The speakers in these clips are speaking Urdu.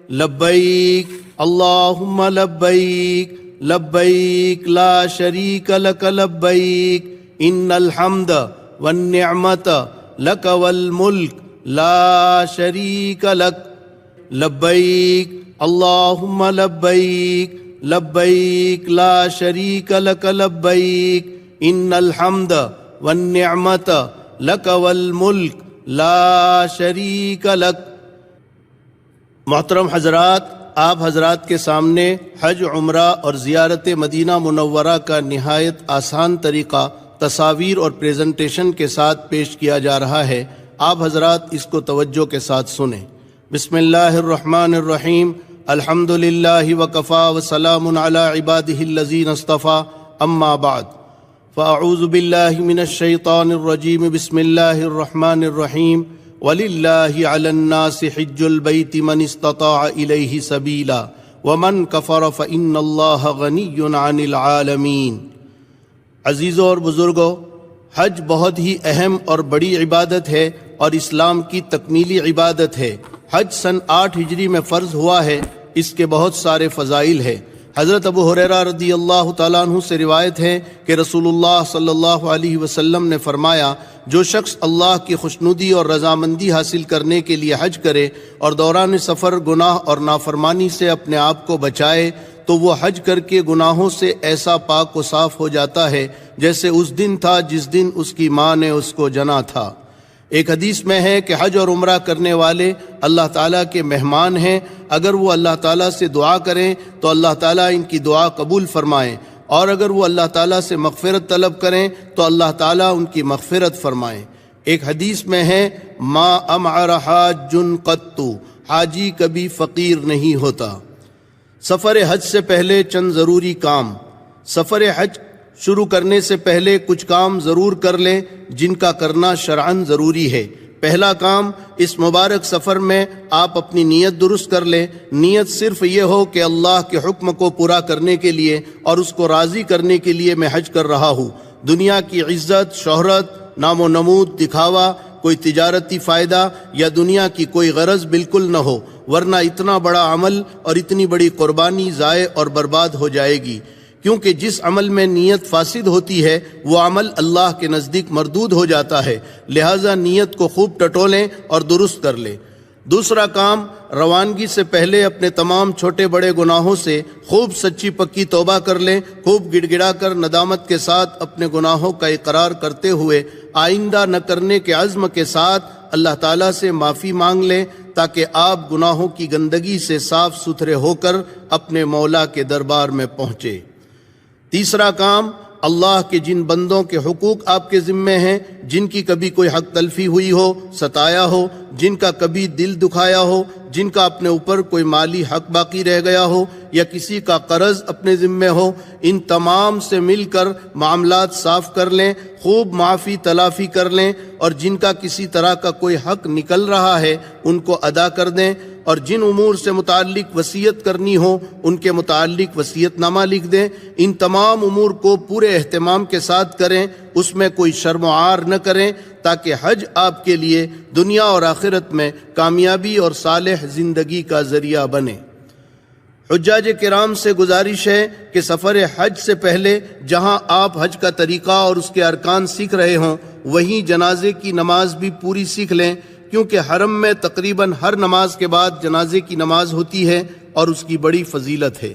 لبیک اللہم لبیک لبیک لا شریک لک لبیک ان الحمد والنعمت لک والملک لا شریک لک لبیک اللہم لبیک لبیک لا شریک لک لبیک ان الحمد والنعمت لک والملک لا شریک لک۔ محترم حضرات، آپ حضرات کے سامنے حج، عمرہ اور زیارت مدینہ منورہ کا نہایت آسان طریقہ تصاویر اور پریزنٹیشن کے ساتھ پیش کیا جا رہا ہے۔ آپ حضرات اس کو توجہ کے ساتھ سنیں۔ بسم اللہ الرحمن الرحیم، الحمد للہ وکفا وسلام علی عبادہ الذین اصطفیٰ، اما بعد فاعوذ باللہ من الشیطان الرجیم، بسم اللہ الرحمن الرحیم، وَلِلَّهِ عَلَى النَّاسِ حِجُّ الْبَيْتِ مَنِ اسْتَطَاعَ إِلَيْهِ سَبِيلًا وَمَنْ كَفَرَ فَإِنَّ اللَّهَ غَنِيٌّ عَنِ الْعَالَمِينَ۔ عزیزوں اور بزرگوں، حج بہت ہی اہم اور بڑی عبادت ہے اور اسلام کی تکمیلی عبادت ہے۔ حج سن 8 ہجری میں فرض ہوا ہے۔ اس کے بہت سارے فضائل ہیں۔ حضرت ابو ہریرہ رضی اللہ تعالیٰ عنہ سے روایت ہے کہ رسول اللہ صلی اللہ علیہ وسلم نے فرمایا، جو شخص اللہ کی خوشنودی اور رضامندی حاصل کرنے کے لیے حج کرے اور دوران سفر گناہ اور نافرمانی سے اپنے آپ کو بچائے تو وہ حج کر کے گناہوں سے ایسا پاک و صاف ہو جاتا ہے جیسے اس دن تھا جس دن اس کی ماں نے اس کو جنا تھا۔ ایک حدیث میں ہے کہ حج اور عمرہ کرنے والے اللہ تعالیٰ کے مہمان ہیں۔ اگر وہ اللہ تعالیٰ سے دعا کریں تو اللہ تعالیٰ ان کی دعا قبول فرمائیں، اور اگر وہ اللہ تعالیٰ سے مغفرت طلب کریں تو اللہ تعالیٰ ان کی مغفرت فرمائیں۔ ایک حدیث میں ہے، ما امعر حاج قط، حاجی کبھی فقیر نہیں ہوتا۔ سفر حج سے پہلے چند ضروری کام۔ سفر حج شروع کرنے سے پہلے کچھ کام ضرور کر لیں جن کا کرنا شرعاً ضروری ہے۔ پہلا کام، اس مبارک سفر میں آپ اپنی نیت درست کر لیں۔ نیت صرف یہ ہو کہ اللہ کے حکم کو پورا کرنے کے لیے اور اس کو راضی کرنے کے لیے میں حج کر رہا ہوں۔ دنیا کی عزت، شہرت، نام و نمود، دکھاوا، کوئی تجارتی فائدہ یا دنیا کی کوئی غرض بالکل نہ ہو، ورنہ اتنا بڑا عمل اور اتنی بڑی قربانی ضائع اور برباد ہو جائے گی، کیونکہ جس عمل میں نیت فاسد ہوتی ہے وہ عمل اللہ کے نزدیک مردود ہو جاتا ہے۔ لہٰذا نیت کو خوب ٹٹولیں اور درست کر لیں۔ دوسرا کام، روانگی سے پہلے اپنے تمام چھوٹے بڑے گناہوں سے خوب سچی پکی توبہ کر لیں۔ خوب گڑ گڑا کر ندامت کے ساتھ اپنے گناہوں کا اقرار کرتے ہوئے آئندہ نہ کرنے کے عزم کے ساتھ اللہ تعالیٰ سے معافی مانگ لیں، تاکہ آپ گناہوں کی گندگی سے صاف ستھرے ہو کر اپنے مولا کے دربار میں پہنچے۔ تیسرا کام، اللہ کے جن بندوں کے حقوق آپ کے ذمے ہیں، جن کی کبھی کوئی حق تلفی ہوئی ہو، ستایا ہو، جن کا کبھی دل دکھایا ہو، جن کا اپنے اوپر کوئی مالی حق باقی رہ گیا ہو یا کسی کا قرض اپنے ذمے ہو، ان تمام سے مل کر معاملات صاف کر لیں، خوب معافی تلافی کر لیں، اور جن کا کسی طرح کا کوئی حق نکل رہا ہے ان کو ادا کر دیں، اور جن امور سے متعلق وصیت کرنی ہو ان کے متعلق وصیت نامہ لکھ دیں۔ ان تمام امور کو پورے اہتمام کے ساتھ کریں، اس میں کوئی شرم و عار نہ کریں، تاکہ حج آپ کے لیے دنیا اور آخرت میں کامیابی اور صالح زندگی کا ذریعہ بنے۔ حجاج کرام سے گزارش ہے کہ سفر حج سے پہلے جہاں آپ حج کا طریقہ اور اس کے ارکان سیکھ رہے ہوں، وہیں جنازے کی نماز بھی پوری سیکھ لیں، کیونکہ حرم میں تقریباً ہر نماز کے بعد جنازے کی نماز ہوتی ہے اور اس کی بڑی فضیلت ہے۔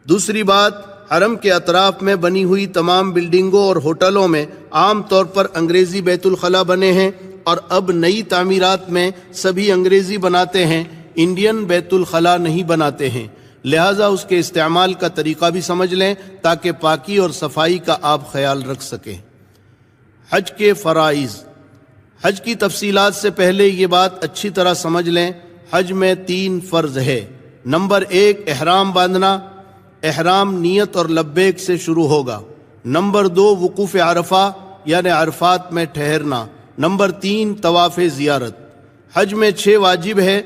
دوسری بات، حرم کے اطراف میں بنی ہوئی تمام بلڈنگوں اور ہوٹلوں میں عام طور پر انگریزی بیت الخلاء بنے ہیں، اور اب نئی تعمیرات میں سبھی انگریزی بناتے ہیں، انڈین بیت الخلاء نہیں بناتے ہیں۔ لہٰذا اس کے استعمال کا طریقہ بھی سمجھ لیں تاکہ پاکی اور صفائی کا آپ خیال رکھ سکیں۔ حج کے فرائض۔ حج کی تفصیلات سے پہلے یہ بات اچھی طرح سمجھ لیں، حج میں 3 فرض ہے۔ نمبر 1، احرام باندھنا۔ احرام نیت اور لبیک سے شروع ہوگا۔ نمبر 2، وقوف عرفہ یعنی عرفات میں ٹھہرنا۔ نمبر 3، طواف زیارت۔ حج میں 6 واجب ہے۔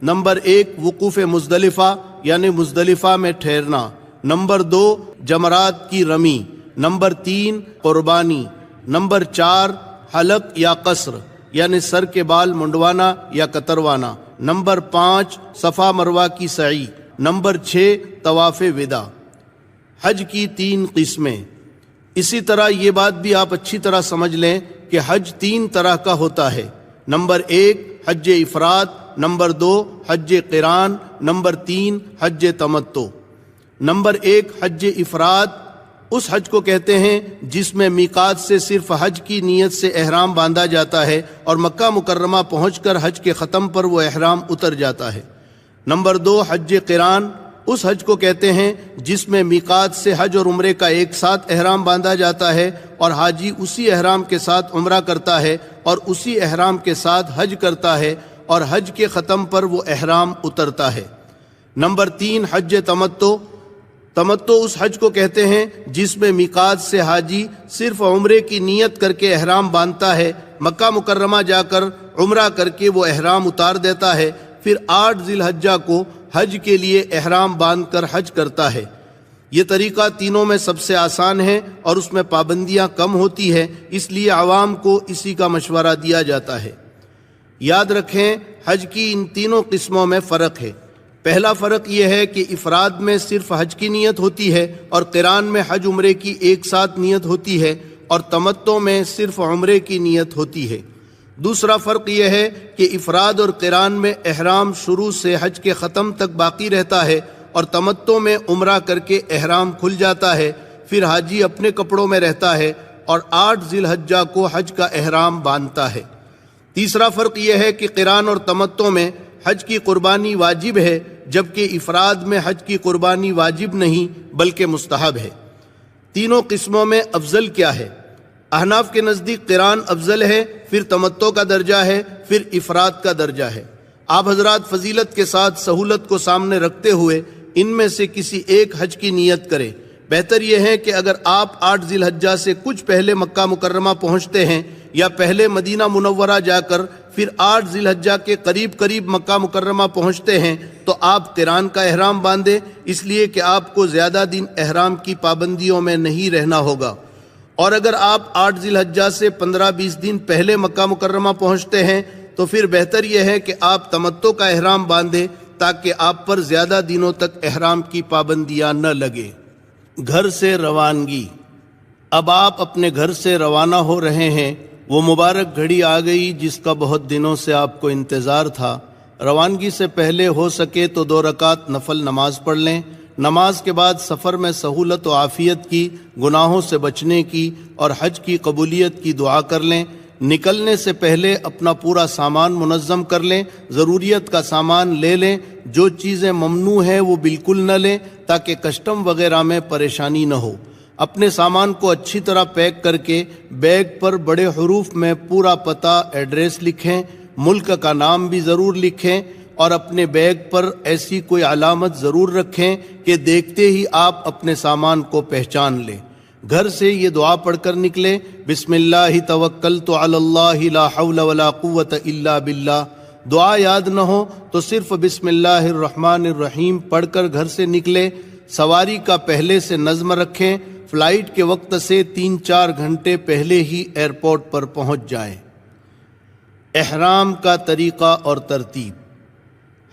نمبر 1، وقوف مزدلفہ یعنی مزدلفہ میں ٹھہرنا۔ نمبر 2، جمرات کی رمی۔ نمبر 3، قربانی۔ نمبر 4، حلق یا قصر یعنی سر کے بال منڈوانا یا کتروانا۔ نمبر 5 صفا مروہ کی سعی، نمبر 6 طواف وداع۔ حج کی 3 قسمیں۔ اسی طرح یہ بات بھی آپ اچھی طرح سمجھ لیں کہ حج 3 طرح کا ہوتا ہے۔ نمبر 1 حج افراد، نمبر 2 حج قران، نمبر 3 حج تمتع۔ نمبر 1 حج افراد اس حج کو کہتے ہیں جس میں میقات سے صرف حج کی نیت سے احرام باندھا جاتا ہے اور مکہ مکرمہ پہنچ کر حج کے ختم پر وہ احرام اتر جاتا ہے۔ نمبر 2 حج قران اس حج کو کہتے ہیں جس میں میقات سے حج اور عمرے کا ایک ساتھ احرام باندھا جاتا ہے اور حاجی اسی احرام کے ساتھ عمرہ کرتا ہے اور اسی احرام کے ساتھ حج کرتا ہے اور حج کے ختم پر وہ احرام اترتا ہے۔ نمبر 3 حج تمتع تمتع اس حج کو کہتے ہیں جس میں میقات سے حاجی صرف عمرے کی نیت کر کے احرام باندھتا ہے، مکہ مکرمہ جا کر عمرہ کر کے وہ احرام اتار دیتا ہے، پھر 8 ذی الحجہ کو حج کے لیے احرام باندھ کر حج کرتا ہے۔ یہ طریقہ تینوں میں سب سے آسان ہے اور اس میں پابندیاں کم ہوتی ہے، اس لیے عوام کو اسی کا مشورہ دیا جاتا ہے۔ یاد رکھیں حج کی ان تینوں قسموں میں فرق ہے۔ پہلا فرق یہ ہے کہ افراد میں صرف حج کی نیت ہوتی ہے اور قران میں حج عمرے کی ایک ساتھ نیت ہوتی ہے اور تمتع میں صرف عمرے کی نیت ہوتی ہے۔ دوسرا فرق یہ ہے کہ افراد اور قران میں احرام شروع سے حج کے ختم تک باقی رہتا ہے اور تمتع میں عمرہ کر کے احرام کھل جاتا ہے، پھر حاجی اپنے کپڑوں میں رہتا ہے اور 8 ذی الحجہ کو حج کا احرام باندھتا ہے۔ تیسرا فرق یہ ہے کہ قران اور تمتع میں حج کی قربانی واجب ہے جبکہ افراد میں حج کی قربانی واجب نہیں بلکہ مستحب ہے۔ تینوں قسموں میں افضل کیا ہے؟ احناف کے نزدیک قران افضل ہے، پھر تمتع کا درجہ ہے، پھر افراد کا درجہ ہے۔ آپ حضرات فضیلت کے ساتھ سہولت کو سامنے رکھتے ہوئے ان میں سے کسی ایک حج کی نیت کریں۔ بہتر یہ ہے کہ اگر آپ 8 ذی الحجہ سے کچھ پہلے مکہ مکرمہ پہنچتے ہیں یا پہلے مدینہ منورہ جا کر پھر 8 ذی الحجہ کے قریب مکہ مکرمہ پہنچتے ہیں تو آپ قران کا احرام باندھیں، اس لیے کہ آپ کو زیادہ دن احرام کی پابندیوں میں نہیں رہنا ہوگا۔ اور اگر آپ 8 ذی الحجہ سے 15-20 دن پہلے مکہ مکرمہ پہنچتے ہیں تو پھر بہتر یہ ہے کہ آپ تمتع کا احرام باندھیں تاکہ آپ پر زیادہ دنوں تک احرام کی پابندیاں نہ لگیں۔ گھر سے روانگی۔ اب آپ اپنے گھر سے روانہ ہو رہے ہیں، وہ مبارک گھڑی آ گئی جس کا بہت دنوں سے آپ کو انتظار تھا۔ روانگی سے پہلے ہو سکے تو 2 رکعت نفل نماز پڑھ لیں۔ نماز کے بعد سفر میں سہولت و عافیت کی، گناہوں سے بچنے کی اور حج کی قبولیت کی دعا کر لیں۔ نکلنے سے پہلے اپنا پورا سامان منظم کر لیں، ضروریت کا سامان لے لیں، جو چیزیں ممنوع ہیں وہ بالکل نہ لیں تاکہ کسٹم وغیرہ میں پریشانی نہ ہو۔ اپنے سامان کو اچھی طرح پیک کر کے بیگ پر بڑے حروف میں پورا پتہ ایڈریس لکھیں، ملک کا نام بھی ضرور لکھیں اور اپنے بیگ پر ایسی کوئی علامت ضرور رکھیں کہ دیکھتے ہی آپ اپنے سامان کو پہچان لیں۔ گھر سے یہ دعا پڑھ کر نکلیں، بسم اللہ توکلت علی اللہ لا حول ولا قوت الا باللہ۔ دعا یاد نہ ہو تو صرف بسم اللہ الرحمن الرحیم پڑھ کر گھر سے نکلیں۔ سواری کا پہلے سے نظم رکھیں، فلائٹ کے وقت سے 3-4 گھنٹے پہلے ہی ایئرپورٹ پر پہنچ جائیں۔ احرام کا طریقہ اور ترتیب۔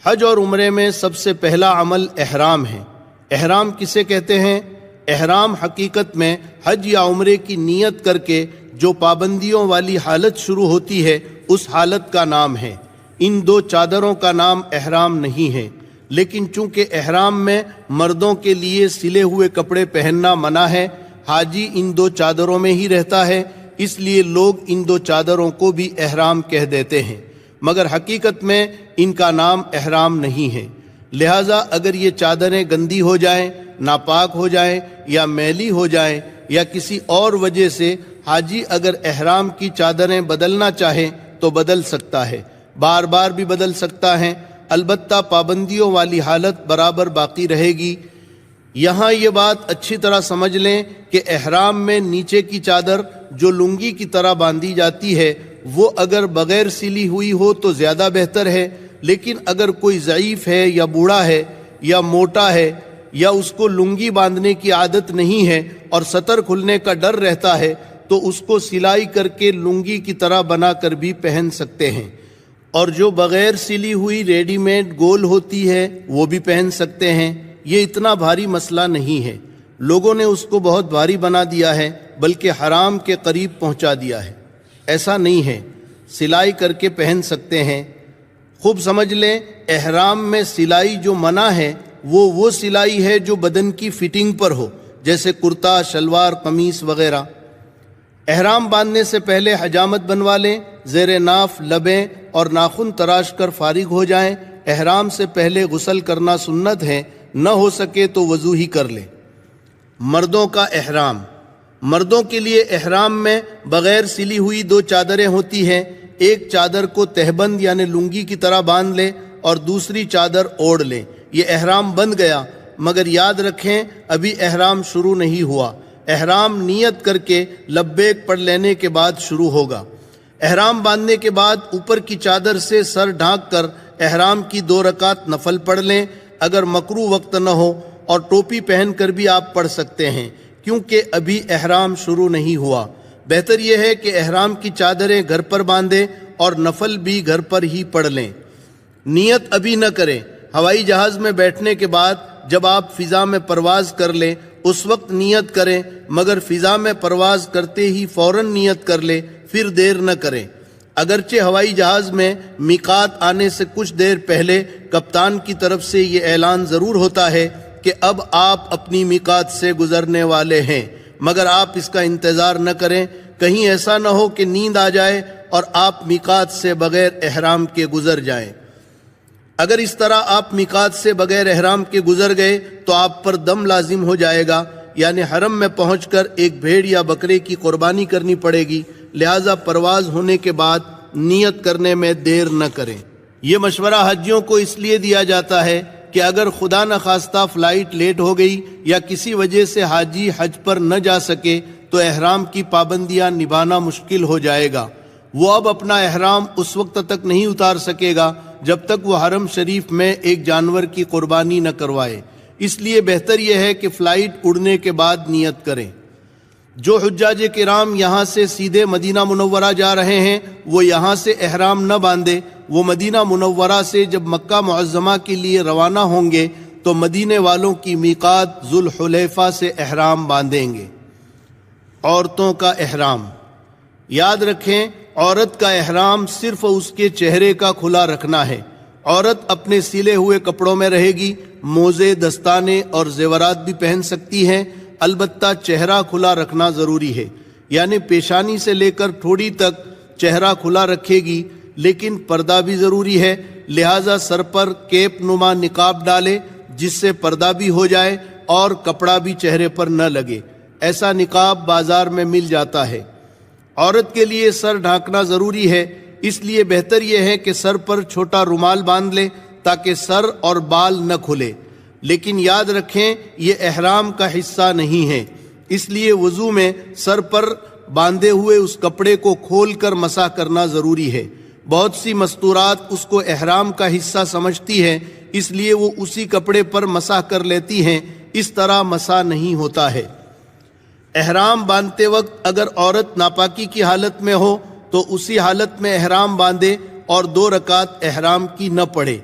حج اور عمرے میں سب سے پہلا عمل احرام ہے۔ احرام کسے کہتے ہیں؟ احرام حقیقت میں حج یا عمرے کی نیت کر کے جو پابندیوں والی حالت شروع ہوتی ہے اس حالت کا نام ہے۔ ان 2 چادروں کا نام احرام نہیں ہے، لیکن چونکہ احرام میں مردوں کے لیے سلے ہوئے کپڑے پہننا منع ہے، حاجی ان 2 چادروں میں ہی رہتا ہے، اس لیے لوگ ان 2 چادروں کو بھی احرام کہہ دیتے ہیں، مگر حقیقت میں ان کا نام احرام نہیں ہے۔ لہٰذا اگر یہ چادریں گندی ہو جائیں، ناپاک ہو جائیں یا میلی ہو جائیں یا کسی اور وجہ سے حاجی اگر احرام کی چادریں بدلنا چاہے تو بدل سکتا ہے، بار بار بھی بدل سکتا ہے، البتہ پابندیوں والی حالت برابر باقی رہے گی۔ یہاں یہ بات اچھی طرح سمجھ لیں کہ احرام میں نیچے کی چادر جو لنگی کی طرح باندھی جاتی ہے وہ اگر بغیر سلی ہوئی ہو تو زیادہ بہتر ہے، لیکن اگر کوئی ضعیف ہے یا بوڑھا ہے یا موٹا ہے یا اس کو لنگی باندھنے کی عادت نہیں ہے اور سطر کھلنے کا ڈر رہتا ہے تو اس کو سلائی کر کے لنگی کی طرح بنا کر بھی پہن سکتے ہیں۔ اور جو بغیر سلی ہوئی ریڈی میڈ گول ہوتی ہے وہ بھی پہن سکتے ہیں۔ یہ اتنا بھاری مسئلہ نہیں ہے، لوگوں نے اس کو بہت بھاری بنا دیا ہے، بلکہ حرام کے قریب پہنچا دیا ہے۔ ایسا نہیں ہے، سلائی کر کے پہن سکتے ہیں۔ خوب سمجھ لیں، احرام میں سلائی جو منع ہے وہ سلائی ہے جو بدن کی فٹنگ پر ہو، جیسے کرتا، شلوار، قمیص وغیرہ۔ احرام باندھنے سے پہلے حجامت بنوا لیں، زیر ناف لبیں اور ناخن تراش کر فارغ ہو جائیں۔ احرام سے پہلے غسل کرنا سنت ہے، نہ ہو سکے تو وضو ہی کر لیں۔ مردوں کا احرام۔ مردوں کے لیے احرام میں بغیر سلی ہوئی 2 چادریں ہوتی ہیں۔ ایک چادر کو تہبند یعنی لنگی کی طرح باندھ لیں اور دوسری چادر اوڑھ لیں۔ یہ احرام بند گیا، مگر یاد رکھیں ابھی احرام شروع نہیں ہوا۔ احرام نیت کر کے لبیک پڑھ لینے کے بعد شروع ہوگا۔ احرام باندھنے کے بعد اوپر کی چادر سے سر ڈھانک کر احرام کی 2 رکعت نفل پڑھ لیں۔ اگر مکروہ وقت نہ ہو اور ٹوپی پہن کر بھی آپ پڑھ سکتے ہیں، کیونکہ ابھی احرام شروع نہیں ہوا۔ بہتر یہ ہے کہ احرام کی چادریں گھر پر باندھیں اور نفل بھی گھر پر ہی پڑھ لیں۔ نیت ابھی نہ کریں، ہوائی جہاز میں بیٹھنے کے بعد جب آپ فضا میں پرواز کر لیں اس وقت نیت کریں، مگر فضا میں پرواز کرتے ہی فوراً نیت کر لیں، پھر دیر نہ کریں۔ اگرچہ ہوائی جہاز میں میقات آنے سے کچھ دیر پہلے کپتان کی طرف سے یہ اعلان ضرور ہوتا ہے کہ اب آپ اپنی میقات سے گزرنے والے ہیں، مگر آپ اس کا انتظار نہ کریں، کہیں ایسا نہ ہو کہ نیند آ جائے اور آپ میقات سے بغیر احرام کے گزر جائیں۔ اگر اس طرح آپ میقات سے بغیر احرام کے گزر گئے تو آپ پر دم لازم ہو جائے گا، یعنی حرم میں پہنچ کر ایک بھیڑ یا بکرے کی قربانی کرنی پڑے گی، لہٰذا پرواز ہونے کے بعد نیت کرنے میں دیر نہ کریں۔ یہ مشورہ حجیوں کو اس لیے دیا جاتا ہے کہ اگر خدا نخواستہ فلائٹ لیٹ ہو گئی یا کسی وجہ سے حاجی حج پر نہ جا سکے تو احرام کی پابندیاں نبھانا مشکل ہو جائے گا۔ وہ اب اپنا احرام اس وقت تک نہیں اتار سکے گا جب تک وہ حرم شریف میں ایک جانور کی قربانی نہ کروائے۔ اس لیے بہتر یہ ہے کہ فلائٹ اڑنے کے بعد نیت کریں۔ جو حجاج کرام یہاں سے سیدھے مدینہ منورہ جا رہے ہیں وہ یہاں سے احرام نہ باندھے، وہ مدینہ منورہ سے جب مکہ معظمہ کے لیے روانہ ہوں گے تو مدینے والوں کی میقات ذوالحلیفہ سے احرام باندھیں گے۔ عورتوں کا احرام۔ یاد رکھیں، عورت کا احرام صرف اس کے چہرے کا کھلا رکھنا ہے۔ عورت اپنے سلے ہوئے کپڑوں میں رہے گی، موزے، دستانے اور زیورات بھی پہن سکتی ہیں، البتہ چہرہ کھلا رکھنا ضروری ہے، یعنی پیشانی سے لے کر ٹھوڑی تک چہرہ کھلا رکھے گی، لیکن پردہ بھی ضروری ہے، لہٰذا سر پر کیپ نما نقاب ڈالے جس سے پردہ بھی ہو جائے اور کپڑا بھی چہرے پر نہ لگے۔ ایسا نقاب بازار میں مل جاتا ہے۔ عورت کے لیے سر ڈھانکنا ضروری ہے، اس لیے بہتر یہ ہے کہ سر پر چھوٹا رومال باندھ لے تاکہ سر اور بال نہ کھلے، لیکن یاد رکھیں یہ احرام کا حصہ نہیں ہے، اس لیے وضو میں سر پر باندھے ہوئے اس کپڑے کو کھول کر مسح کرنا ضروری ہے۔ بہت سی مستورات اس کو احرام کا حصہ سمجھتی ہیں، اس لیے وہ اسی کپڑے پر مسح کر لیتی ہیں، اس طرح مسح نہیں ہوتا ہے۔ احرام باندھتے وقت اگر عورت ناپاکی کی حالت میں ہو تو اسی حالت میں احرام باندھے اور 2 رکعت احرام کی نہ پڑھے۔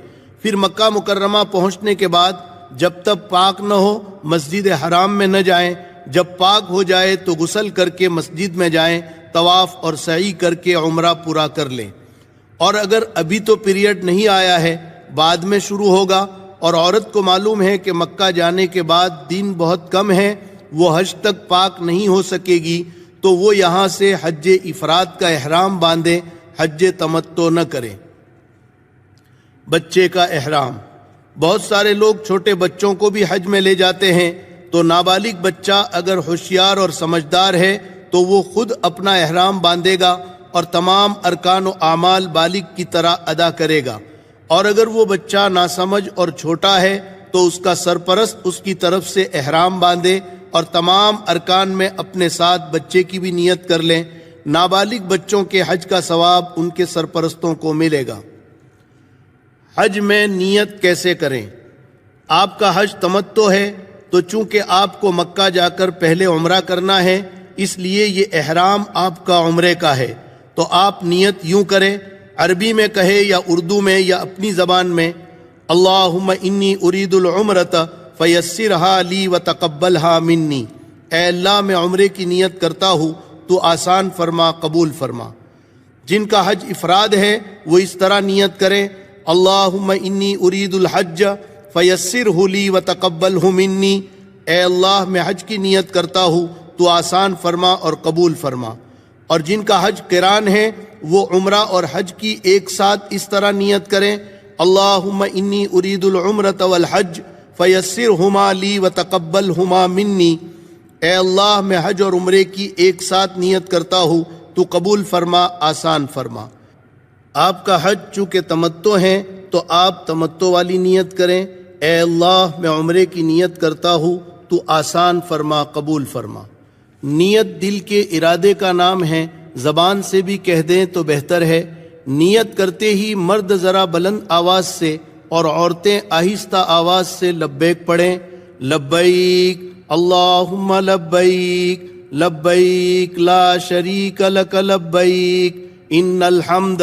پھر مکہ مکرمہ پہنچنے کے بعد جب تک پاک نہ ہو مسجد حرام میں نہ جائیں، جب پاک ہو جائے تو غسل کر کے مسجد میں جائیں، طواف اور سعی کر کے عمرہ پورا کر لیں۔ اور اگر ابھی تو پیریڈ نہیں آیا ہے، بعد میں شروع ہوگا اور عورت کو معلوم ہے کہ مکہ جانے کے بعد دن بہت کم ہے، وہ حج تک پاک نہیں ہو سکے گی، تو وہ یہاں سے حج افراد کا احرام باندھے، حج تمتع نہ کریں۔ بچے کا احرام۔ بہت سارے لوگ چھوٹے بچوں کو بھی حج میں لے جاتے ہیں، تو نابالغ بچہ اگر ہوشیار اور سمجھدار ہے تو وہ خود اپنا احرام باندھے گا اور تمام ارکان و اعمال بالغ کی طرح ادا کرے گا، اور اگر وہ بچہ ناسمجھ اور چھوٹا ہے تو اس کا سرپرست اس کی طرف سے احرام باندھے اور تمام ارکان میں اپنے ساتھ بچے کی بھی نیت کر لیں۔ نابالغ بچوں کے حج کا ثواب ان کے سرپرستوں کو ملے گا۔ حج میں نیت کیسے کریں؟ آپ کا حج تمتع ہے تو چونکہ آپ کو مکہ جا کر پہلے عمرہ کرنا ہے، اس لیے یہ احرام آپ کا عمرے کا ہے، تو آپ نیت یوں کریں: عربی میں کہے یا اردو میں یا اپنی زبان میں، اللہم انی ارید العمرۃ فیسرھا لی وتقبلھا منی، اے اللہ میں عمرے کی نیت کرتا ہوں، تو آسان فرما، قبول فرما۔ جن کا حج افراد ہے وہ اس طرح نیت کریں، اللہم انی ارید الحج فیسرہ لی وتقبلہ منی، اے اللہ میں حج کی نیت کرتا ہوں، تو آسان فرما اور قبول فرما۔ اور جن کا حج قران ہے وہ عمرہ اور حج کی ایک ساتھ اس طرح نیت کریں، اللہم انی ارید العمرۃ والحج فیسرہما لی وتقبلہما منی، اے اللہ میں حج اور عمرے کی ایک ساتھ نیت کرتا ہوں، تو قبول فرما، آسان فرما۔ آپ کا حج چونکہ تمتع ہے تو آپ تمتع والی نیت کریں، اے اللہ میں عمرے کی نیت کرتا ہوں، تو آسان فرما، قبول فرما۔ نیت دل کے ارادے کا نام ہے، زبان سے بھی کہہ دیں تو بہتر ہے۔ نیت کرتے ہی مرد ذرا بلند آواز سے اور عورتیں آہستہ آواز سے لبیک پڑھیں، لبیک اللہم لبیک لبیک لا شریک لک لبیک ان الحمد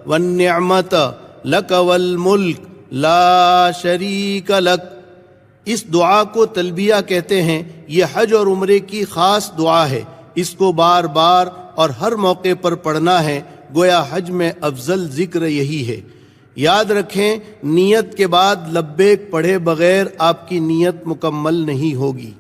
والنعمت لک والملک لا شریک لک۔ اس دعا کو تلبیہ کہتے ہیں۔ یہ حج اور عمرے کی خاص دعا ہے، اس کو بار بار اور ہر موقع پر پڑھنا ہے، گویا حج میں افضل ذکر یہی ہے۔ یاد رکھیں، نیت کے بعد لبیک پڑھے بغیر آپ کی نیت مکمل نہیں ہوگی۔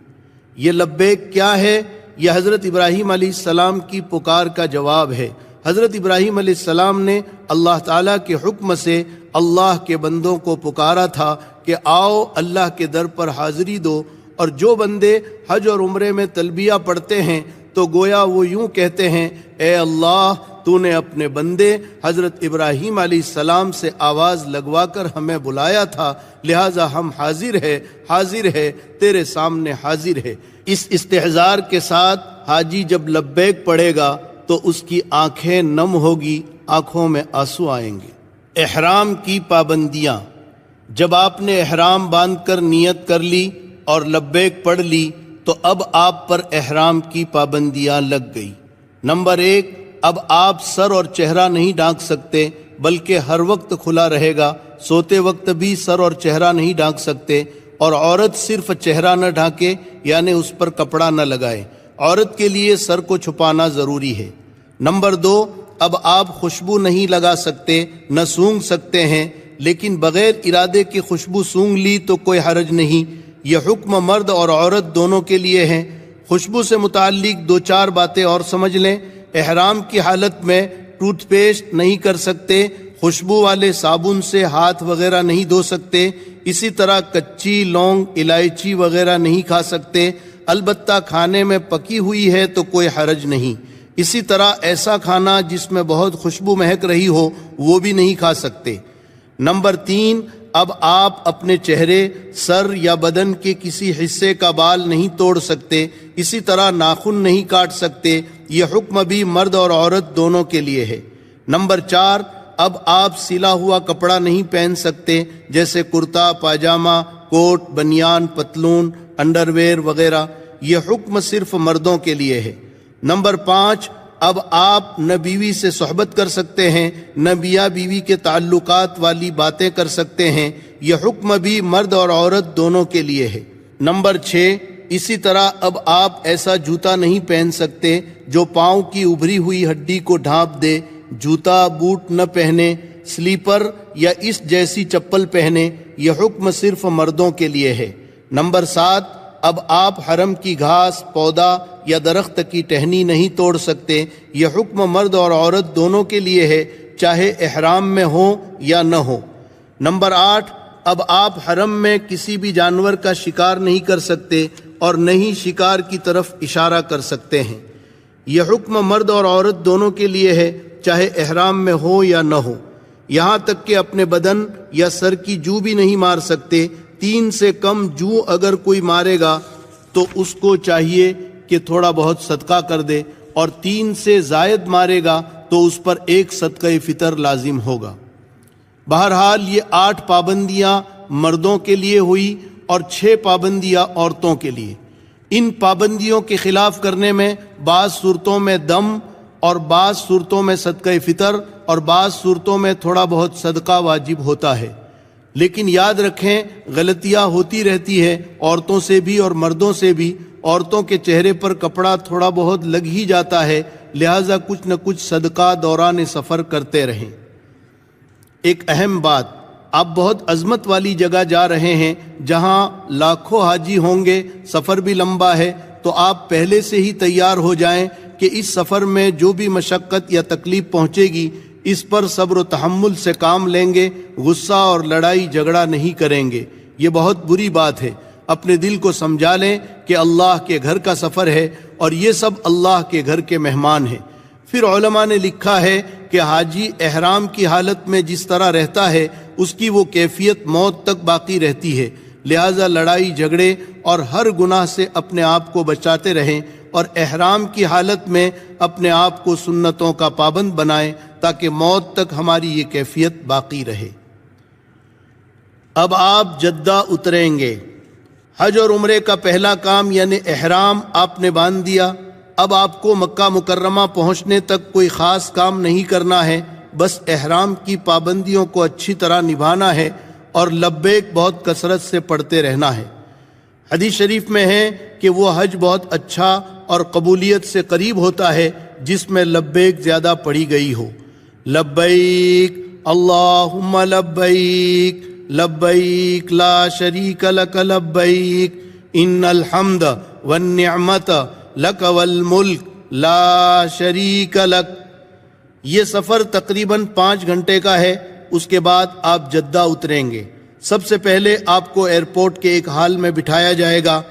یہ لبیک کیا ہے؟ یہ حضرت ابراہیم علیہ السلام کی پکار کا جواب ہے۔ حضرت ابراہیم علیہ السلام نے اللہ تعالیٰ کے حکم سے اللہ کے بندوں کو پکارا تھا کہ آؤ اللہ کے در پر حاضری دو، اور جو بندے حج اور عمرے میں تلبیہ پڑھتے ہیں تو گویا وہ یوں کہتے ہیں، اے اللہ تو نے اپنے بندے حضرت ابراہیم علیہ السلام سے آواز لگوا کر ہمیں بلایا تھا، لہٰذا ہم حاضر ہے تیرے سامنے حاضر ہے۔ اس استحضار کے ساتھ حاجی جب لبیک پڑھے گا تو اس کی آنکھیں نم ہوگی، آنکھوں میں آنسو آئیں گے۔ احرام کی پابندیاں۔ جب آپ نے احرام باندھ کر نیت کر لی اور لبیک پڑھ لی تو اب آپ پر احرام کی پابندیاں لگ گئی۔ نمبر 1، اب آپ سر اور چہرہ نہیں ڈھانک سکتے، بلکہ ہر وقت کھلا رہے گا۔ سوتے وقت بھی سر اور چہرہ نہیں ڈھانک سکتے، اور عورت صرف چہرہ نہ ڈھانکے، یعنی اس پر کپڑا نہ لگائے۔ عورت کے لیے سر کو چھپانا ضروری ہے۔ نمبر 2، اب آپ خوشبو نہیں لگا سکتے، نہ سونگھ سکتے ہیں، لیکن بغیر ارادے کی خوشبو سونگھ لی تو کوئی حرج نہیں۔ یہ حکم مرد اور عورت دونوں کے لیے ہے۔ خوشبو سے متعلق 2-4 باتیں اور سمجھ لیں۔ احرام کی حالت میں ٹوتھ پیسٹ نہیں کر سکتے، خوشبو والے صابن سے ہاتھ وغیرہ نہیں دھو سکتے، اسی طرح کچی لونگ، الائچی وغیرہ نہیں کھا سکتے، البتہ کھانے میں پکی ہوئی ہے تو کوئی حرج نہیں۔ اسی طرح ایسا کھانا جس میں بہت خوشبو مہک رہی ہو وہ بھی نہیں کھا سکتے۔ نمبر 3، اب آپ اپنے چہرے، سر یا بدن کے کسی حصے کا بال نہیں توڑ سکتے، اسی طرح ناخن نہیں کاٹ سکتے۔ یہ حکم بھی مرد اور عورت دونوں کے لیے ہے۔ نمبر 4، اب آپ سلا ہوا کپڑا نہیں پہن سکتے، جیسے کرتا، پاجامہ، کوٹ، بنیان، پتلون، انڈر ویئر وغیرہ۔ یہ حکم صرف مردوں کے لیے ہے۔ نمبر 5، اب آپ نہ بیوی سے صحبت کر سکتے ہیں، نہ میاں بیوی کے تعلقات والی باتیں کر سکتے ہیں۔ یہ حکم بھی مرد اور عورت دونوں کے لیے ہے۔ نمبر 6، اسی طرح اب آپ ایسا جوتا نہیں پہن سکتے جو پاؤں کی ابھری ہوئی ہڈی کو ڈھانپ دے۔ جوتا، بوٹ نہ پہنے، سلیپر یا اس جیسی چپل پہنے۔ یہ حکم صرف مردوں کے لیے ہے۔ نمبر 7، اب آپ حرم کی گھاس، پودا یا درخت کی ٹہنی نہیں توڑ سکتے۔ یہ حکم مرد اور عورت دونوں کے لیے ہے، چاہے احرام میں ہوں یا نہ ہوں۔ نمبر 8، اب آپ حرم میں کسی بھی جانور کا شکار نہیں کر سکتے اور نہ ہی شکار کی طرف اشارہ کر سکتے ہیں۔ یہ حکم مرد اور عورت دونوں کے لیے ہے، چاہے احرام میں ہو یا نہ ہو۔ یہاں تک کہ اپنے بدن یا سر کی جو بھی نہیں مار سکتے۔ 3 سے کم جو اگر کوئی مارے گا تو اس کو چاہیے کہ تھوڑا بہت صدقہ کر دے، اور 3 سے زائد مارے گا تو اس پر 1 صدقہ فطر لازم ہوگا۔ بہرحال یہ 8 پابندیاں مردوں کے لیے ہوئی اور 6 پابندیاں عورتوں کے لیے۔ ان پابندیوں کے خلاف کرنے میں بعض صورتوں میں دم اور بعض صورتوں میں صدقہ فطر اور بعض صورتوں میں تھوڑا بہت صدقہ واجب ہوتا ہے۔ لیکن یاد رکھیں غلطیاں ہوتی رہتی ہے، عورتوں سے بھی اور مردوں سے بھی۔ عورتوں کے چہرے پر کپڑا تھوڑا بہت لگ ہی جاتا ہے، لہٰذا کچھ نہ کچھ صدقہ دوران سفر کرتے رہیں۔ ایک اہم بات، آپ بہت عظمت والی جگہ جا رہے ہیں جہاں لاکھوں حاجی ہوں گے، سفر بھی لمبا ہے، تو آپ پہلے سے ہی تیار ہو جائیں کہ اس سفر میں جو بھی مشقت یا تکلیف پہنچے گی اس پر صبر و تحمل سے کام لیں گے، غصہ اور لڑائی جھگڑا نہیں کریں گے۔ یہ بہت بری بات ہے۔ اپنے دل کو سمجھا لیں کہ اللہ کے گھر کا سفر ہے اور یہ سب اللہ کے گھر کے مہمان ہیں۔ پھر علماء نے لکھا ہے کہ حاجی احرام کی حالت میں جس طرح رہتا ہے اس کی وہ کیفیت موت تک باقی رہتی ہے، لہٰذا لڑائی جھگڑے اور ہر گناہ سے اپنے آپ کو بچاتے رہیں اور احرام کی حالت میں اپنے آپ کو سنتوں کا پابند بنائیں تاکہ موت تک ہماری یہ کیفیت باقی رہے۔ اب آپ جدہ اتریں گے۔ حج اور عمرے کا پہلا کام یعنی احرام آپ نے باندھ دیا۔ اب آپ کو مکہ مکرمہ پہنچنے تک کوئی خاص کام نہیں کرنا ہے، بس احرام کی پابندیوں کو اچھی طرح نبھانا ہے اور لبیک بہت کثرت سے پڑھتے رہنا ہے۔ حدیث شریف میں ہے کہ وہ حج بہت اچھا اور قبولیت سے قریب ہوتا ہے جس میں لبیک زیادہ پڑھی گئی ہو۔ لبیک اللہم لبیک لبیک لا شریک لک لبیک ان الحمد والنعمت لک والملک لا شریک لک۔ یہ سفر تقریباً 5 گھنٹے کا ہے۔ اس کے بعد آپ جدہ اتریں گے۔ سب سے پہلے آپ کو ایئرپورٹ کے ایک ہال میں بٹھایا جائے گا،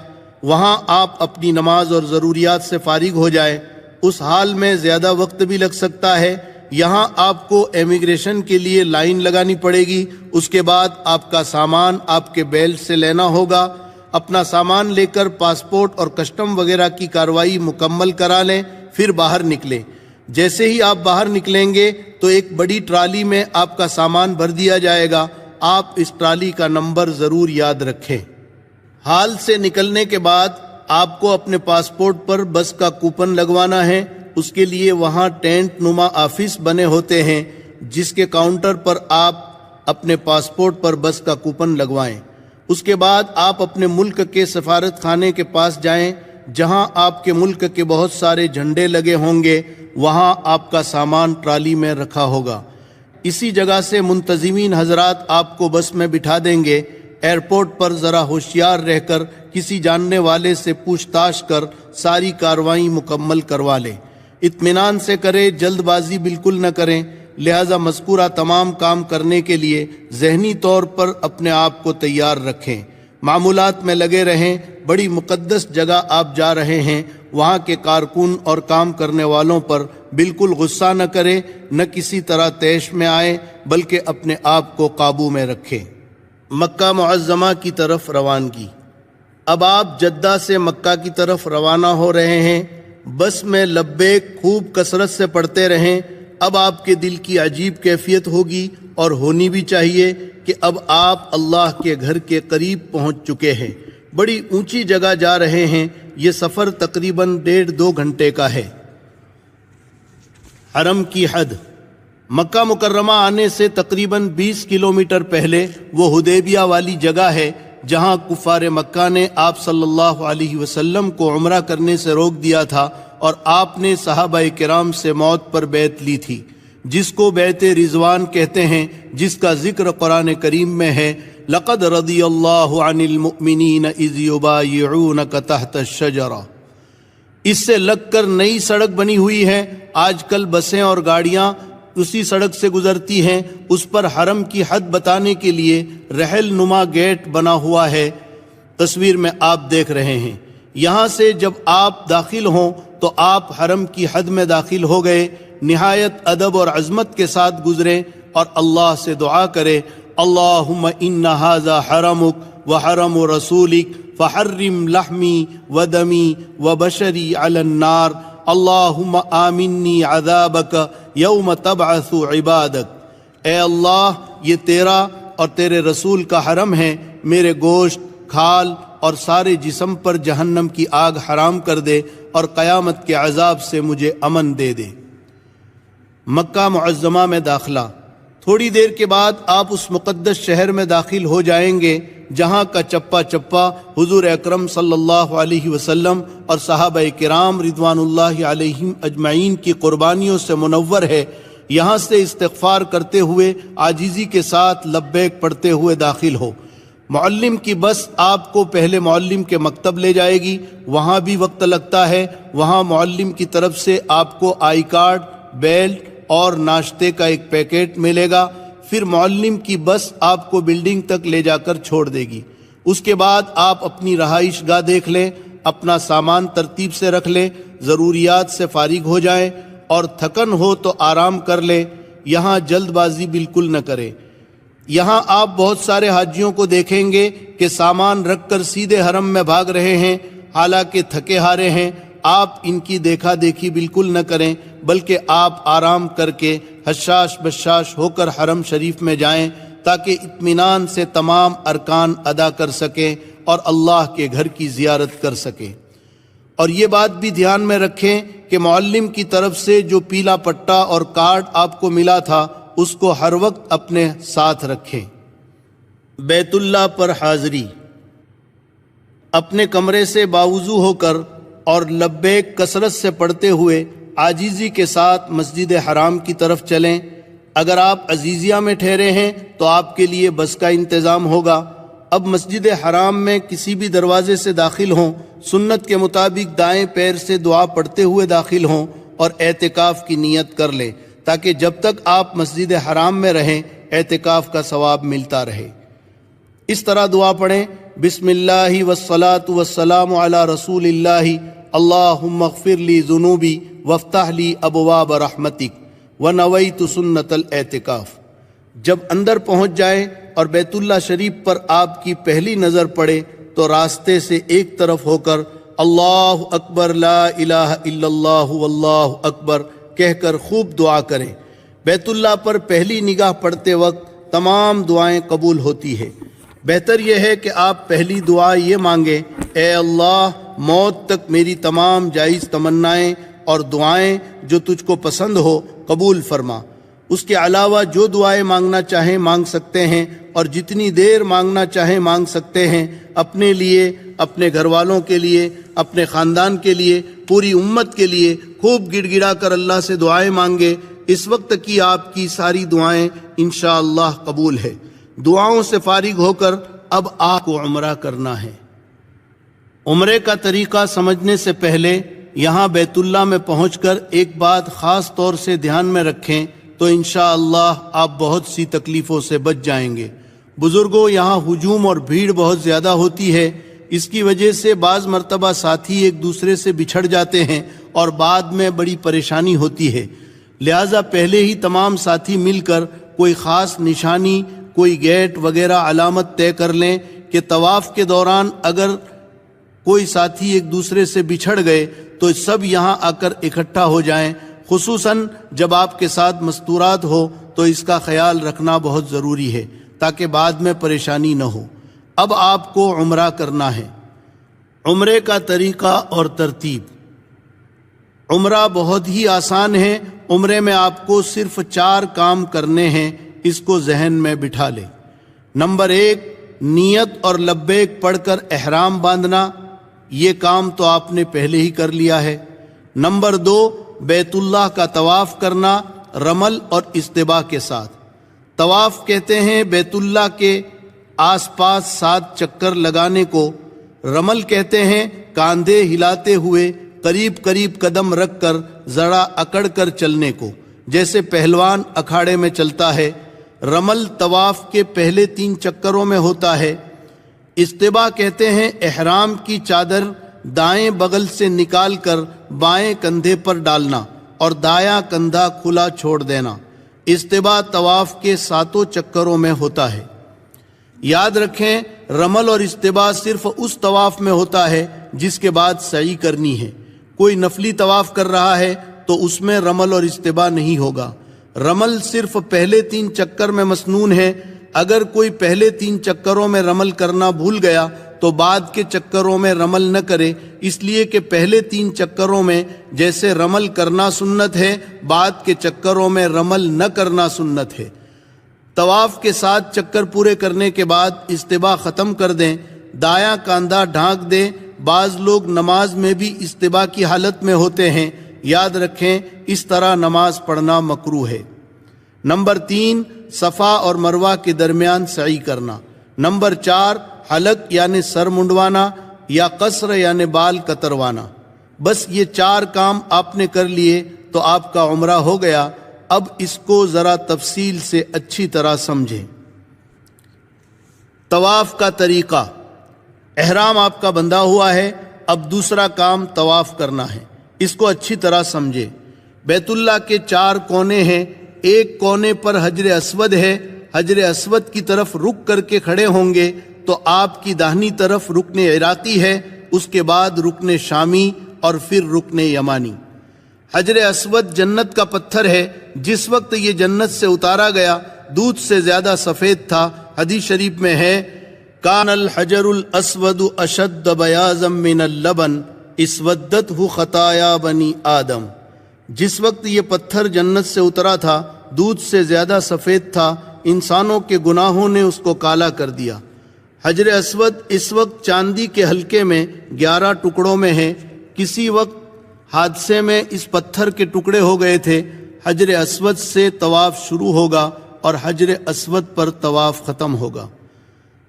وہاں آپ اپنی نماز اور ضروریات سے فارغ ہو جائیں۔ اس ہال میں زیادہ وقت بھی لگ سکتا ہے۔ یہاں آپ کو امیگریشن کے لیے لائن لگانی پڑے گی۔ اس کے بعد آپ کا سامان آپ کے بیلٹ سے لینا ہوگا۔ اپنا سامان لے کر پاسپورٹ اور کسٹم وغیرہ کی کارروائی مکمل کرا لیں، پھر باہر نکلیں۔ جیسے ہی آپ باہر نکلیں گے تو ایک بڑی ٹرالی میں آپ کا سامان بھر دیا جائے گا۔ آپ اس ٹرالی کا نمبر ضرور یاد رکھیں۔ ہال سے نکلنے کے بعد آپ کو اپنے پاسپورٹ پر بس کا کوپن لگوانا ہے۔ اس کے لیے وہاں ٹینٹ نما آفس بنے ہوتے ہیں جس کے کاؤنٹر پر آپ اپنے پاسپورٹ پر بس کا کوپن لگوائیں۔ اس کے بعد آپ اپنے ملک کے سفارت خانے کے پاس جائیں جہاں آپ کے ملک کے بہت سارے جھنڈے لگے ہوں گے، وہاں آپ کا سامان ٹرالی میں رکھا ہوگا۔ اسی جگہ سے منتظمین حضرات آپ کو بس میں بٹھا دیں گے۔ ایئرپورٹ پر ذرا ہوشیار رہ کر کسی جاننے والے سے پوچھ تاچھ کر ساری کارروائی مکمل کروا لیں۔ اطمینان سے کریں، جلد بازی بالکل نہ کریں۔ لہذا مذکورہ تمام کام کرنے کے لیے ذہنی طور پر اپنے آپ کو تیار رکھیں۔ معمولات میں لگے رہیں۔ بڑی مقدس جگہ آپ جا رہے ہیں، وہاں کے کارکن اور کام کرنے والوں پر بالکل غصہ نہ کریں، نہ کسی طرح طیش میں آئیں، بلکہ اپنے آپ کو قابو میں رکھیں۔ مکہ معظمہ کی طرف روانگی۔ اب آپ جدہ سے مکہ کی طرف روانہ ہو رہے ہیں۔ بس میں لبیک خوب کثرت سے پڑھتے رہیں۔ اب آپ کے دل کی عجیب کیفیت ہوگی اور ہونی بھی چاہیے کہ اب آپ اللہ کے گھر کے قریب پہنچ چکے ہیں، بڑی اونچی جگہ جا رہے ہیں۔ یہ سفر تقریباً 1.5-2 گھنٹے کا ہے۔ حرم کی حد۔ مکہ مکرمہ آنے سے تقریباً 20 کلومیٹر پہلے وہ حدیبیہ والی جگہ ہے جہاں کفار مکہ نے آپ صلی اللہ علیہ وسلم کو عمرہ کرنے سے روک دیا تھا اور آپ نے صحابہ کرام سے موت پر بیعت لی تھی، جس کو بیعت رضوان کہتے ہیں، جس کا ذکر قرآن کریم میں ہے۔ لقد رضی اللہ عن المؤمنین اذ یبایعونک تحت الشجرہ۔ اس سے لگ کر نئی سڑک بنی ہوئی ہے۔ آج کل بسیں اور گاڑیاں اسی سڑک سے گزرتی ہیں۔ اس پر حرم کی حد بتانے کے لیے رحل نما گیٹ بنا ہوا ہے، تصویر میں آپ دیکھ رہے ہیں۔ یہاں سے جب آپ داخل ہوں تو آپ حرم کی حد میں داخل ہو گئے۔ نہایت ادب اور عظمت کے ساتھ گزریں اور اللہ سے دعا کریں، اللہم ان ھذا حرمک وحرم رسولک فحرم لحمی ودمی وبشری علی النار، اللہم آمنی عذابک یوم تبعث عبادک۔ اے اللہ، یہ تیرا اور تیرے رسول کا حرم ہے، میرے گوشت، کھال اور سارے جسم پر جہنم کی آگ حرام کر دے اور قیامت کے عذاب سے مجھے امن دے دے۔ مکہ معظمہ میں داخلہ۔ تھوڑی دیر کے بعد آپ اس مقدس شہر میں داخل ہو جائیں گے جہاں کا چپا چپا حضور اکرم صلی اللہ علیہ وسلم اور صحابہ کرام رضوان اللہ علیہم اجمعین کی قربانیوں سے منور ہے۔ یہاں سے استغفار کرتے ہوئے عاجزی کے ساتھ لبیک پڑھتے ہوئے داخل ہو۔ معلم کی بس آپ کو پہلے معلم کے مکتب لے جائے گی، وہاں بھی وقت لگتا ہے۔ وہاں معلم کی طرف سے آپ کو آئی کارڈ، بیلٹ اور ناشتے کا ایک پیکٹ ملے گا۔ پھر معلم کی بس آپ کو بلڈنگ تک لے جا کر چھوڑ دے گی۔ اس کے بعد آپ اپنی رہائش گاہ دیکھ لیں، اپنا سامان ترتیب سے رکھ لیں، ضروریات سے فارغ ہو جائیں اور تھکن ہو تو آرام کر لیں۔ یہاں جلد بازی بالکل نہ کریں۔ یہاں آپ بہت سارے حاجیوں کو دیکھیں گے کہ سامان رکھ کر سیدھے حرم میں بھاگ رہے ہیں، حالانکہ تھکے ہارے ہیں۔ آپ ان کی دیکھا دیکھی بالکل نہ کریں، بلکہ آپ آرام کر کے حشاش بشاش ہو کر حرم شریف میں جائیں تاکہ اطمینان سے تمام ارکان ادا کر سکیں اور اللہ کے گھر کی زیارت کر سکیں۔ اور یہ بات بھی دھیان میں رکھیں کہ معلم کی طرف سے جو پیلا پٹا اور کارڈ آپ کو ملا تھا اس کو ہر وقت اپنے ساتھ رکھیں۔ بیت اللہ پر حاضری۔ اپنے کمرے سے باوضو ہو کر اور لبیک کثرت سے پڑھتے ہوئے عاجزی کے ساتھ مسجد حرام کی طرف چلیں۔ اگر آپ عزیزیہ میں ٹھہرے ہیں تو آپ کے لیے بس کا انتظام ہوگا۔ اب مسجد حرام میں کسی بھی دروازے سے داخل ہوں، سنت کے مطابق دائیں پیر سے دعا پڑھتے ہوئے داخل ہوں اور اعتکاف کی نیت کر لیں تاکہ جب تک آپ مسجد حرام میں رہیں اعتکاف کا ثواب ملتا رہے۔ اس طرح دعا پڑھیں: بسم اللہ والصلاة والسلام علی رسول اللہ، اللہم اغفر لی ذنوبی وافتح لی ابواب رحمتک ونویت سنت الاعتکاف۔ جب اندر پہنچ جائیں اور بیت اللہ شریف پر آپ کی پہلی نظر پڑے تو راستے سے ایک طرف ہو کر اللہ اکبر لا الہ الا اللہ واللہ اکبر کہہ کر خوب دعا کریں۔ بیت اللہ پر پہلی نگاہ پڑتے وقت تمام دعائیں قبول ہوتی ہے۔ بہتر یہ ہے کہ آپ پہلی دعا یہ مانگیں: اے اللہ، موت تک میری تمام جائز تمنائیں اور دعائیں جو تجھ کو پسند ہو قبول فرما۔ اس کے علاوہ جو دعائیں مانگنا چاہیں مانگ سکتے ہیں اور جتنی دیر مانگنا چاہیں مانگ سکتے ہیں۔ اپنے لیے، اپنے گھر والوں کے لیے، اپنے خاندان کے لیے، پوری امت کے لیے خوب گڑ گڑا کر اللہ سے دعائیں مانگے۔ اس وقت کی آپ کی ساری دعائیں انشاءاللہ قبول ہے۔ دعاؤں سے فارغ ہو کر اب آپ کو عمرہ کرنا ہے۔ عمرے کا طریقہ سمجھنے سے پہلے یہاں بیت اللہ میں پہنچ کر ایک بات خاص طور سے دھیان میں رکھیں تو انشاءاللہ آپ بہت سی تکلیفوں سے بچ جائیں گے۔ بزرگوں، یہاں ہجوم اور بھیڑ بہت زیادہ ہوتی ہے۔ اس کی وجہ سے بعض مرتبہ ساتھی ایک دوسرے سے بچھڑ جاتے ہیں اور بعد میں بڑی پریشانی ہوتی ہے۔ لہٰذا پہلے ہی تمام ساتھی مل کر کوئی خاص نشانی، کوئی گیٹ وغیرہ علامت طے کر لیں کہ طواف کے دوران اگر کوئی ساتھی ایک دوسرے سے بچھڑ گئے تو سب یہاں آ کر اکٹھا ہو جائیں۔ خصوصاً جب آپ کے ساتھ مستورات ہو تو اس کا خیال رکھنا بہت ضروری ہے تاکہ بعد میں پریشانی نہ ہو۔ اب آپ کو عمرہ کرنا ہے۔ عمرے کا طریقہ اور ترتیب۔ عمرہ بہت ہی آسان ہے۔ عمرے میں آپ کو صرف 4 کام کرنے ہیں، اس کو ذہن میں بٹھا لیں۔ نمبر 1، نیت اور لبیک پڑھ کر احرام باندھنا۔ یہ کام تو آپ نے پہلے ہی کر لیا ہے۔ نمبر 2، بیت اللہ کا طواف کرنا رمل اور استباء کے ساتھ۔ طواف کہتے ہیں بیت اللہ کے آس پاس 7 چکر لگانے کو۔ رمل کہتے ہیں کاندھے ہلاتے ہوئے قریب قریب قدم رکھ کر ذرا اکڑ کر چلنے کو، جیسے پہلوان اکھاڑے میں چلتا ہے۔ رمل طواف کے پہلے 3 چکروں میں ہوتا ہے۔ استباء کہتے ہیں احرام کی چادر دائیں بغل سے نکال کر بائیں کندھے پر ڈالنا اور دایاں کندھا کھلا چھوڑ دینا۔ استباء طواف کے 7 چکروں میں ہوتا ہے۔ یاد رکھیں، رمل اور استباء صرف اس طواف میں ہوتا ہے جس کے بعد سعی کرنی ہے۔ کوئی نفلی طواف کر رہا ہے تو اس میں رمل اور استباء نہیں ہوگا۔ رمل صرف پہلے 3 چکر میں مسنون ہے۔ اگر کوئی پہلے 3 چکروں میں رمل کرنا بھول گیا تو بعد کے چکروں میں رمل نہ کرے، اس لیے کہ پہلے 3 چکروں میں جیسے رمل کرنا سنت ہے، بعد کے چکروں میں رمل نہ کرنا سنت ہے۔ طواف کے 7 چکر پورے کرنے کے بعد استباء ختم کر دیں، دایاں کاندھا ڈھانک دیں۔ بعض لوگ نماز میں بھی استباء کی حالت میں ہوتے ہیں، یاد رکھیں اس طرح نماز پڑھنا مکروہ ہے۔ نمبر 3، صفا اور مروہ کے درمیان سعی کرنا۔ نمبر 4، حلق یعنی سر منڈوانا یا قصر یعنی بال کتروانا۔ بس یہ 4 کام آپ نے کر لیے تو آپ کا عمرہ ہو گیا۔ اب اس کو ذرا تفصیل سے اچھی طرح سمجھیں۔ طواف کا طریقہ، احرام آپ کا بندھا ہوا ہے، اب دوسرا کام طواف کرنا ہے، اس کو اچھی طرح سمجھیں۔ بیت اللہ کے 4 کونے ہیں، ایک کونے پر حجر اسود ہے، حجر اسود کی طرف رک کر کے کھڑے ہوں گے تو آپ کی داہنی طرف رکن عراقی ہے، اس کے بعد رکن شامی اور پھر رکن یمانی۔ حجر اسود جنت کا پتھر ہے، جس وقت یہ جنت سے اتارا گیا دودھ سے زیادہ سفید تھا۔ حدیث شریف میں ہے کان الحجر الاسود اشد بیاضا من اللبن اسودته خطایا بنی آدم۔ جس وقت یہ پتھر جنت سے اترا تھا دودھ سے زیادہ سفید تھا، انسانوں کے گناہوں نے اس کو کالا کر دیا۔ حجر اسود اس وقت چاندی کے حلقے میں 11 ٹکڑوں میں ہے۔ کسی وقت حادثے میں اس پتھر کے ٹکڑے ہو گئے تھے۔ حجر اسود سے طواف شروع ہوگا اور حجر اسود پر طواف ختم ہوگا۔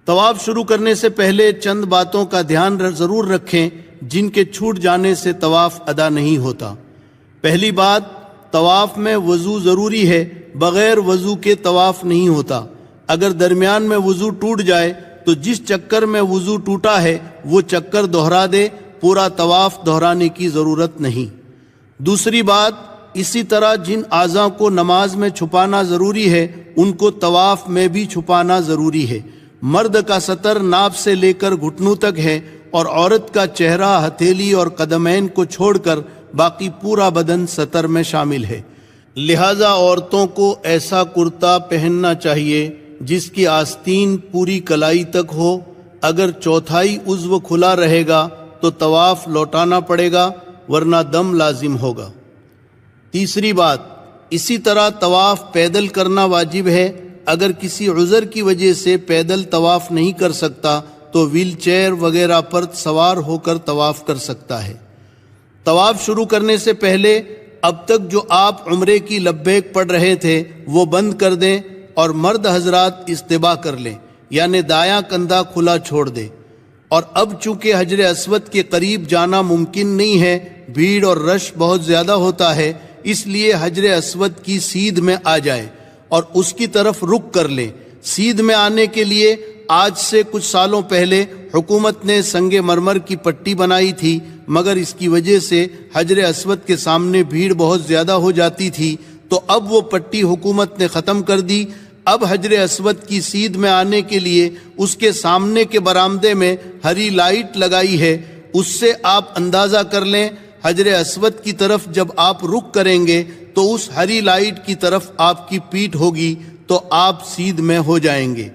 طواف شروع کرنے سے پہلے چند باتوں کا دھیان ضرور رکھیں جن کے چھوٹ جانے سے طواف ادا نہیں ہوتا۔ پہلی بات، طواف میں وضو ضروری ہے، بغیر وضو کے طواف نہیں ہوتا۔ اگر درمیان میں وضو ٹوٹ جائے تو جس چکر میں وضو ٹوٹا ہے وہ چکر دہرا دے، پورا طواف دہرانے کی ضرورت نہیں۔ دوسری بات، اسی طرح جن اعضاء کو نماز میں چھپانا ضروری ہے ان کو طواف میں بھی چھپانا ضروری ہے۔ مرد کا سطر ناف سے لے کر گھٹنوں تک ہے اور عورت کا چہرہ، ہتھیلی اور قدمین کو چھوڑ کر باقی پورا بدن سطر میں شامل ہے۔ لہذا عورتوں کو ایسا کرتا پہننا چاہیے جس کی آستین پوری کلائی تک ہو۔ اگر چوتھائی عضو کھلا رہے گا تو طواف لوٹانا پڑے گا، ورنہ دم لازم ہوگا۔ تیسری بات، اسی طرح طواف پیدل کرنا واجب ہے۔ اگر کسی عذر کی وجہ سے پیدل طواف نہیں کر سکتا تو ویل چیئر وغیرہ پر سوار ہو کر طواف کر سکتا ہے۔ طواف شروع کرنے سے پہلے اب تک جو آپ عمرے کی لبیک پڑھ رہے تھے وہ بند کر دیں اور مرد حضرات استباء کر لیں، یعنی دایاں کندھا کھلا چھوڑ دیں۔ اور اب چونکہ حجر اسود کے قریب جانا ممکن نہیں ہے، بھیڑ اور رش بہت زیادہ ہوتا ہے، اس لیے حجر اسود کی سیدھ میں آ جائیں اور اس کی طرف رک کر لیں۔ سیدھ میں آنے کے لیے آج سے کچھ سالوں پہلے حکومت نے سنگ مرمر کی پٹی بنائی تھی، مگر اس کی وجہ سے حجر اسود کے سامنے بھیڑ بہت زیادہ ہو جاتی تھی، تو اب وہ پٹی حکومت نے ختم کر دی۔ اب حجر اسود کی سیدھ میں آنے کے لیے اس کے سامنے کے برآمدے میں ہری لائٹ لگائی ہے، اس سے آپ اندازہ کر لیں حجر اسود کی طرف جب آپ رخ کریں گے تو اس ہری لائٹ کی طرف آپ کی پیٹھ ہوگی تو آپ سیدھ میں ہو جائیں گے۔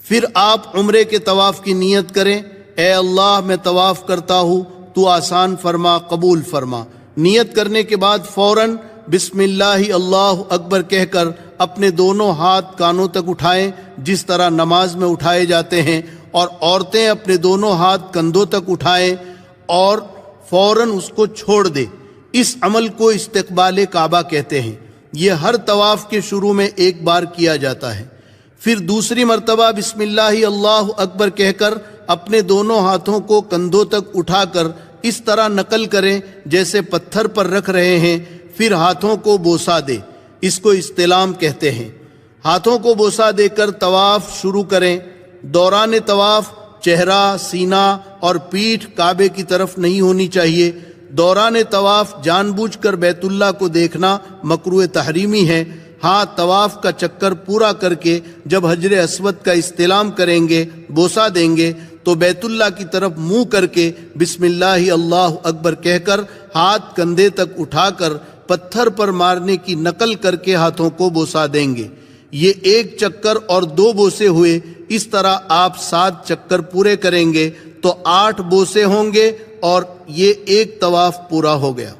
پھر آپ عمرے کے طواف کی نیت کریں، اے اللہ میں طواف کرتا ہوں، تو آسان فرما، قبول فرما۔ نیت کرنے کے بعد فوراً بسم اللہ اللہ اکبر کہہ کر اپنے دونوں ہاتھ کانوں تک اٹھائیں، جس طرح نماز میں اٹھائے جاتے ہیں، اور عورتیں اپنے دونوں ہاتھ کندھوں تک اٹھائیں اور فوراً اس کو چھوڑ دیں۔ اس عمل کو استقبال کعبہ کہتے ہیں۔ یہ ہر طواف کے شروع میں ایک بار کیا جاتا ہے۔ پھر دوسری مرتبہ بسم اللہ اللہ اکبر کہہ کر اپنے دونوں ہاتھوں کو کندھوں تک اٹھا کر اس طرح نقل کریں جیسے پتھر پر رکھ رہے ہیں، پھر ہاتھوں کو بوسہ دے، اس کو استلام کہتے ہیں۔ ہاتھوں کو بوسہ دے کر طواف شروع کریں۔ دوران طواف چہرہ، سینہ اور پیٹھ کعبے کی طرف نہیں ہونی چاہیے۔ دوران طواف جان بوجھ کر بیت اللہ کو دیکھنا مکروہ تحریمی ہے۔ ہاں، طواف کا چکر پورا کر کے جب حجر اسود کا استلام کریں گے، بوسہ دیں گے، تو بیت اللہ کی طرف منہ کر کے بسم اللہ اللہ اکبر کہہ کر ہاتھ کندھے تک اٹھا کر پتھر پر مارنے کی نقل کر کے ہاتھوں کو بوسہ دیں گے۔ یہ ایک چکر اور 2 بوسے ہوئے، اس طرح آپ 7 چکر پورے کریں گے تو 8 بوسے ہوں گے اور یہ ایک طواف پورا ہو گیا۔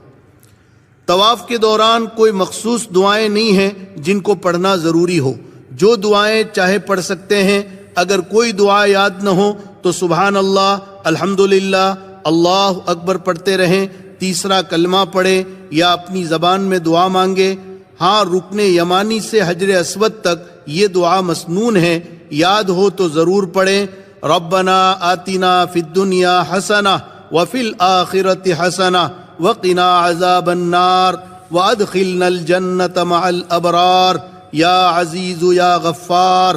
طواف کے دوران کوئی مخصوص دعائیں نہیں ہیں جن کو پڑھنا ضروری ہو، جو دعائیں چاہے پڑھ سکتے ہیں۔ اگر کوئی دعا یاد نہ ہو تو سبحان اللہ، الحمدللہ، اللہ اکبر پڑھتے رہیں، تیسرا کلمہ پڑھیں یا اپنی زبان میں دعا مانگے۔ ہاں، رکن یمانی سے حجر اسود تک یہ دعا مسنون ہے، یاد ہو تو ضرور پڑھیں۔ ربنا آتنا فی الدنیا حسنہ وفی الآخرۃ حسنہ وقنا عذاب النار وادخلنا الجنۃ مع الابرار یا عزیز یا غفار۔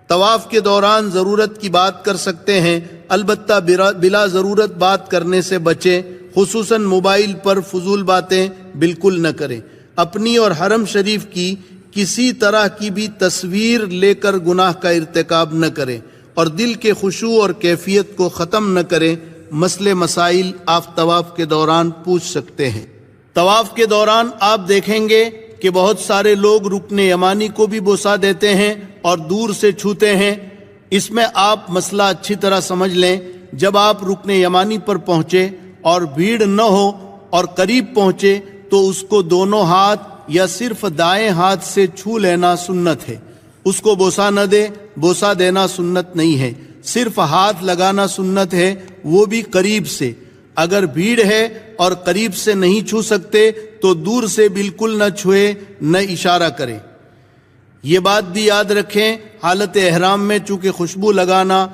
طواف کے دوران ضرورت کی بات کر سکتے ہیں، البتہ بلا ضرورت بات کرنے سے بچیں، خصوصاً موبائل پر فضول باتیں بالکل نہ کریں۔ اپنی اور حرم شریف کی کسی طرح کی بھی تصویر لے کر گناہ کا ارتکاب نہ کریں اور دل کے خشوع اور کیفیت کو ختم نہ کریں۔ مسئلے مسائل آپ طواف کے دوران پوچھ سکتے ہیں۔ طواف کے دوران آپ دیکھیں گے کہ بہت سارے لوگ رکن یمانی کو بھی بوسہ دیتے ہیں اور دور سے چھوتے ہیں۔ اس میں آپ مسئلہ اچھی طرح سمجھ لیں۔ جب آپ رکن یمانی پر پہنچے اور بھیڑ نہ ہو اور قریب پہنچے تو اس کو دونوں ہاتھ یا صرف دائیں ہاتھ سے چھو لینا سنت ہے، اس کو بوسہ نہ دے۔ بوسہ دینا سنت نہیں ہے، صرف ہاتھ لگانا سنت ہے، وہ بھی قریب سے۔ اگر بھیڑ ہے اور قریب سے نہیں چھو سکتے تو دور سے بالکل نہ چھوئے، نہ اشارہ کریں۔ یہ بات بھی یاد رکھیں، حالت احرام میں چونکہ خوشبو لگانا،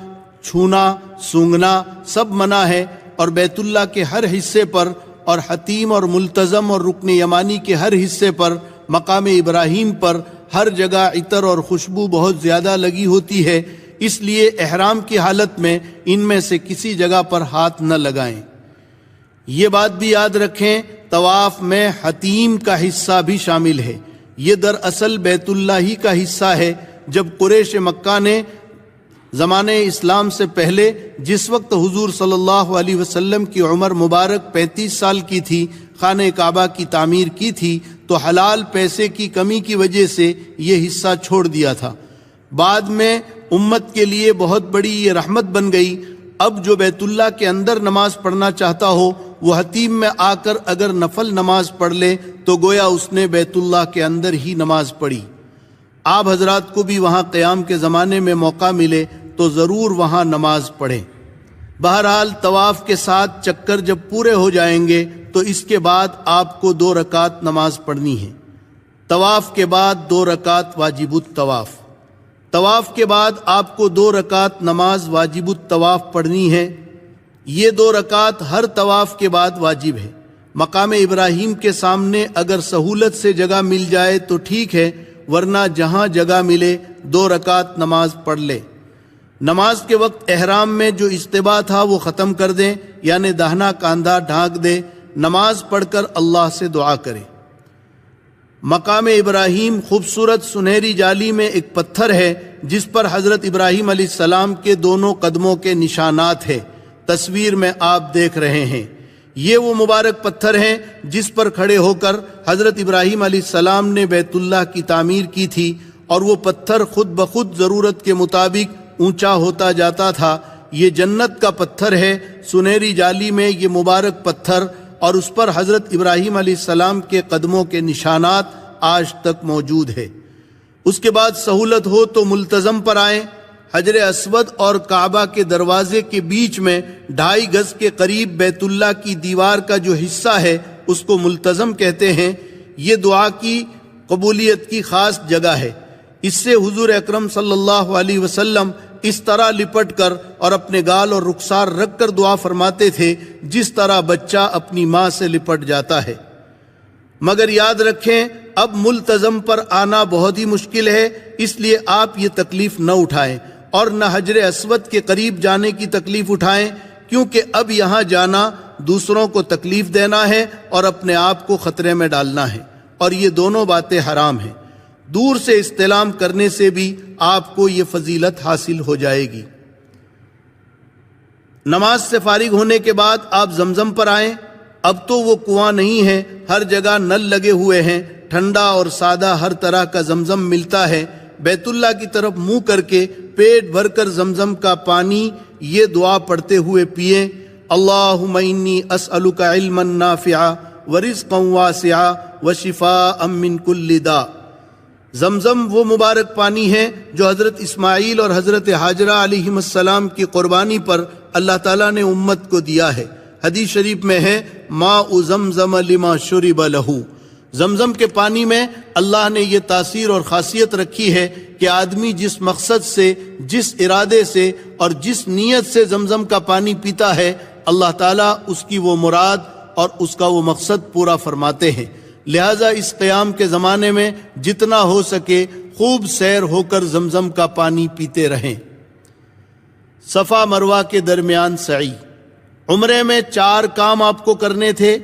چھونا، سونگھنا سب منع ہے، اور بیت اللہ کے ہر حصے پر اور حتیم اور ملتزم اور رکن یمانی کے ہر حصے پر، مقام ابراہیم پر ہر جگہ عطر اور خوشبو بہت زیادہ لگی ہوتی ہے، اس لیے احرام کی حالت میں ان میں سے کسی جگہ پر ہاتھ نہ لگائیں۔ یہ بات بھی یاد رکھیں، طواف میں حتیم کا حصہ بھی شامل ہے۔ یہ دراصل بیت اللہ ہی کا حصہ ہے۔ جب قریش مکہ نے زمانہ اسلام سے پہلے، جس وقت حضور صلی اللہ علیہ وسلم کی عمر مبارک 35 سال کی تھی، خانہ کعبہ کی تعمیر کی تھی تو حلال پیسے کی کمی کی وجہ سے یہ حصہ چھوڑ دیا تھا۔ بعد میں امت کے لیے بہت بڑی یہ رحمت بن گئی۔ اب جو بیت اللہ کے اندر نماز پڑھنا چاہتا ہو وہ حتیم میں آ کر اگر نفل نماز پڑھ لے تو گویا اس نے بیت اللہ کے اندر ہی نماز پڑھی۔ آپ حضرات کو بھی وہاں قیام کے زمانے میں موقع ملے تو ضرور وہاں نماز پڑھیں۔ بہرحال طواف کے 7 چکر جب پورے ہو جائیں گے تو اس کے بعد آپ کو 2 رکعت نماز پڑھنی ہے۔ طواف کے بعد 2 رکعت واجب الطواف۔ طواف کے بعد آپ کو 2 رکعت نماز واجب الطواف پڑھنی ہے۔ یہ 2 رکعت ہر طواف کے بعد واجب ہے۔ مقام ابراہیم کے سامنے اگر سہولت سے جگہ مل جائے تو ٹھیک ہے، ورنہ جہاں جگہ ملے 2 رکعت نماز پڑھ لے۔ نماز کے وقت احرام میں جو اجتباء تھا وہ ختم کر دیں، یعنی داہنا کاندھا ڈھانک دے، نماز پڑھ کر اللہ سے دعا کرے۔ مقام ابراہیم خوبصورت سنہری جالی میں ایک پتھر ہے جس پر حضرت ابراہیم علیہ السلام کے دونوں قدموں کے نشانات ہیں، تصویر میں آپ دیکھ رہے ہیں۔ یہ وہ مبارک پتھر ہیں جس پر کھڑے ہو کر حضرت ابراہیم علیہ السلام نے بیت اللہ کی تعمیر کی تھی، اور وہ پتھر خود بخود ضرورت کے مطابق اونچا ہوتا جاتا تھا۔ یہ جنت کا پتھر ہے، سنہری جالی میں یہ مبارک پتھر، اور اس پر حضرت ابراہیم علیہ السلام کے قدموں کے نشانات آج تک موجود ہے۔ اس کے بعد سہولت ہو تو ملتزم پر آئیں۔ حجر اسود اور کعبہ کے دروازے کے بیچ میں 2.5 گز کے قریب بیت اللہ کی دیوار کا جو حصہ ہے اس کو ملتزم کہتے ہیں۔ یہ دعا کی قبولیت کی خاص جگہ ہے۔ اس سے حضور اکرم صلی اللہ علیہ وسلم اس طرح لپٹ کر اور اپنے گال اور رخسار رکھ کر دعا فرماتے تھے جس طرح بچہ اپنی ماں سے لپٹ جاتا ہے۔ مگر یاد رکھیں، اب ملتزم پر آنا بہت ہی مشکل ہے، اس لیے آپ یہ تکلیف نہ اٹھائیں اور نہ حجر اسود کے قریب جانے کی تکلیف اٹھائیں، کیونکہ اب یہاں جانا دوسروں کو تکلیف دینا ہے اور اپنے آپ کو خطرے میں ڈالنا ہے، اور یہ دونوں باتیں حرام ہیں۔ دور سے استلام کرنے سے بھی آپ کو یہ فضیلت حاصل ہو جائے گی۔ نماز سے فارغ ہونے کے بعد آپ زمزم پر آئیں۔ اب تو وہ کنواں نہیں ہے، ہر جگہ نل لگے ہوئے ہیں، ٹھنڈا اور سادہ ہر طرح کا زمزم ملتا ہے۔ بیت اللہ کی طرف منہ کر کے پیٹ بھر کر زمزم کا پانی یہ دعا پڑھتے ہوئے پئیں، اللہم انی اسألک علما نافعا ورزقا واسعا وشفاء من کل داء۔ زمزم وہ مبارک پانی ہے جو حضرت اسماعیل اور حضرت ہاجرہ علیہم السلام کی قربانی پر اللہ تعالیٰ نے امت کو دیا ہے۔ حدیث شریف میں ہے ماء زمزم لما شرب لہ، زمزم کے پانی میں اللہ نے یہ تاثیر اور خاصیت رکھی ہے کہ آدمی جس مقصد سے، جس ارادے سے اور جس نیت سے زمزم کا پانی پیتا ہے، اللہ تعالیٰ اس کی وہ مراد اور اس کا وہ مقصد پورا فرماتے ہیں۔ لہٰذا اس قیام کے زمانے میں جتنا ہو سکے خوب سیر ہو کر زمزم کا پانی پیتے رہیں۔ صفا مروہ کے درمیان سعی۔ عمرے میں 4 کام آپ کو کرنے تھے،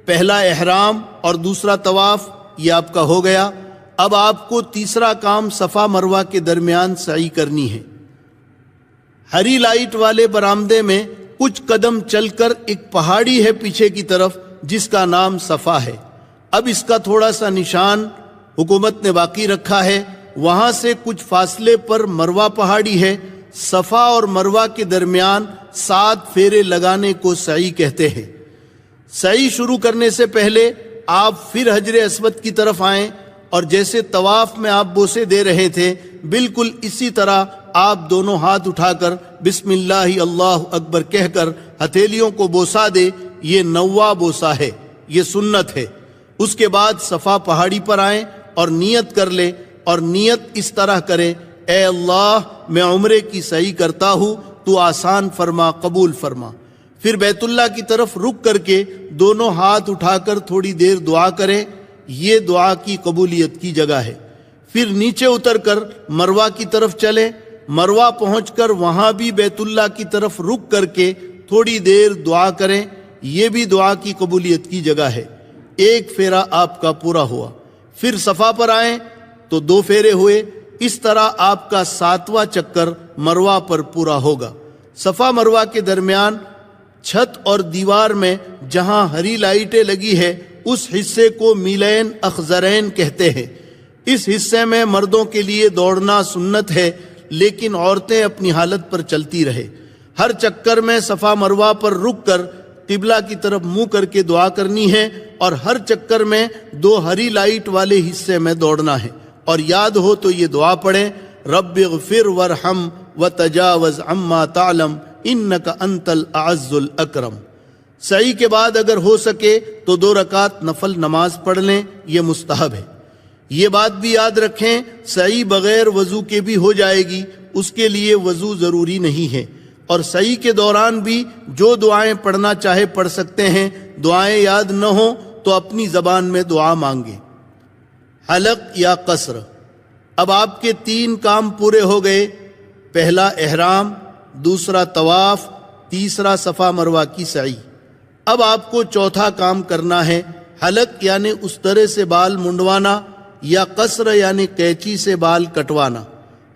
پہلا احرام اور دوسرا طواف، یہ آپ کا ہو گیا۔ اب آپ کو تیسرا کام صفا مروہ کے درمیان سعی کرنی ہے۔ ہری لائٹ والے برآمدے میں کچھ قدم چل کر ایک پہاڑی ہے پیچھے کی طرف جس کا نام صفا ہے۔ اب اس کا تھوڑا سا نشان حکومت نے باقی رکھا ہے، وہاں سے کچھ فاصلے پر مروہ پہاڑی ہے۔ صفا اور مروہ کے درمیان 7 پھیرے لگانے کو سعی کہتے ہیں۔ سعی شروع کرنے سے پہلے آپ پھر حجر اسود کی طرف آئیں اور جیسے طواف میں آپ بوسے دے رہے تھے بالکل اسی طرح آپ دونوں ہاتھ اٹھا کر بسم اللہ اللہ اکبر کہہ کر ہتھیلیوں کو بوسا دے۔ یہ 9واں بوسا ہے، یہ سنت ہے۔ اس کے بعد صفا پہاڑی پر آئیں اور نیت کر لیں، اور نیت اس طرح کریں، اے اللہ میں عمرے کی سعی کرتا ہوں، تو آسان فرما، قبول فرما۔ پھر بیت اللہ کی طرف رک کر کے دونوں ہاتھ اٹھا کر تھوڑی دیر دعا کریں، یہ دعا کی قبولیت کی جگہ ہے۔ پھر نیچے اتر کر مروہ کی طرف چلیں، مروہ پہنچ کر وہاں بھی بیت اللہ کی طرف رک کر کے تھوڑی دیر دعا کریں، یہ بھی دعا کی قبولیت کی جگہ ہے۔ ایک پھیرا آپ کا پورا ہوا۔ پھر صفا پر آئیں تو 2 پھیرے ہوئے، اس طرح آپ کا 7واں چکر مروہ پر پورا ہوگا۔ صفا مروہ کے درمیان چھت اور دیوار میں جہاں ہری لائٹیں لگی ہے اس حصے کو میلین اخضرین کہتے ہیں۔ اس حصے میں مردوں کے لیے دوڑنا سنت ہے، لیکن عورتیں اپنی حالت پر چلتی رہے۔ ہر چکر میں صفا مروہ پر رک کر قبلہ کی طرف منہ کر کے دعا کرنی ہے، اور ہر چکر میں 2 ہری لائٹ والے حصے میں دوڑنا ہے۔ اور یاد ہو تو یہ دعا پڑھیں، رب اغفر وارحم وتجاوز عما تعلم انک انت الاعز الاکرم۔ سعی کے بعد اگر ہو سکے تو 2 رکعت نفل نماز پڑھ لیں، یہ مستحب ہے۔ یہ بات بھی یاد رکھیں، سعی بغیر وضو کے بھی ہو جائے گی، اس کے لیے وضو ضروری نہیں ہے۔ اور سعی کے دوران بھی جو دعائیں پڑھنا چاہے پڑھ سکتے ہیں، دعائیں یاد نہ ہوں تو اپنی زبان میں دعا مانگیں۔ حلق یا قصر۔ اب آپ کے 3 کام پورے ہو گئے، پہلا احرام، دوسرا طواف، تیسرا صفا مروہ کی سعی۔ اب آپ کو چوتھا کام کرنا ہے، حلق یعنی استرے سے بال منڈوانا، یا قصر یعنی قینچی سے بال کٹوانا۔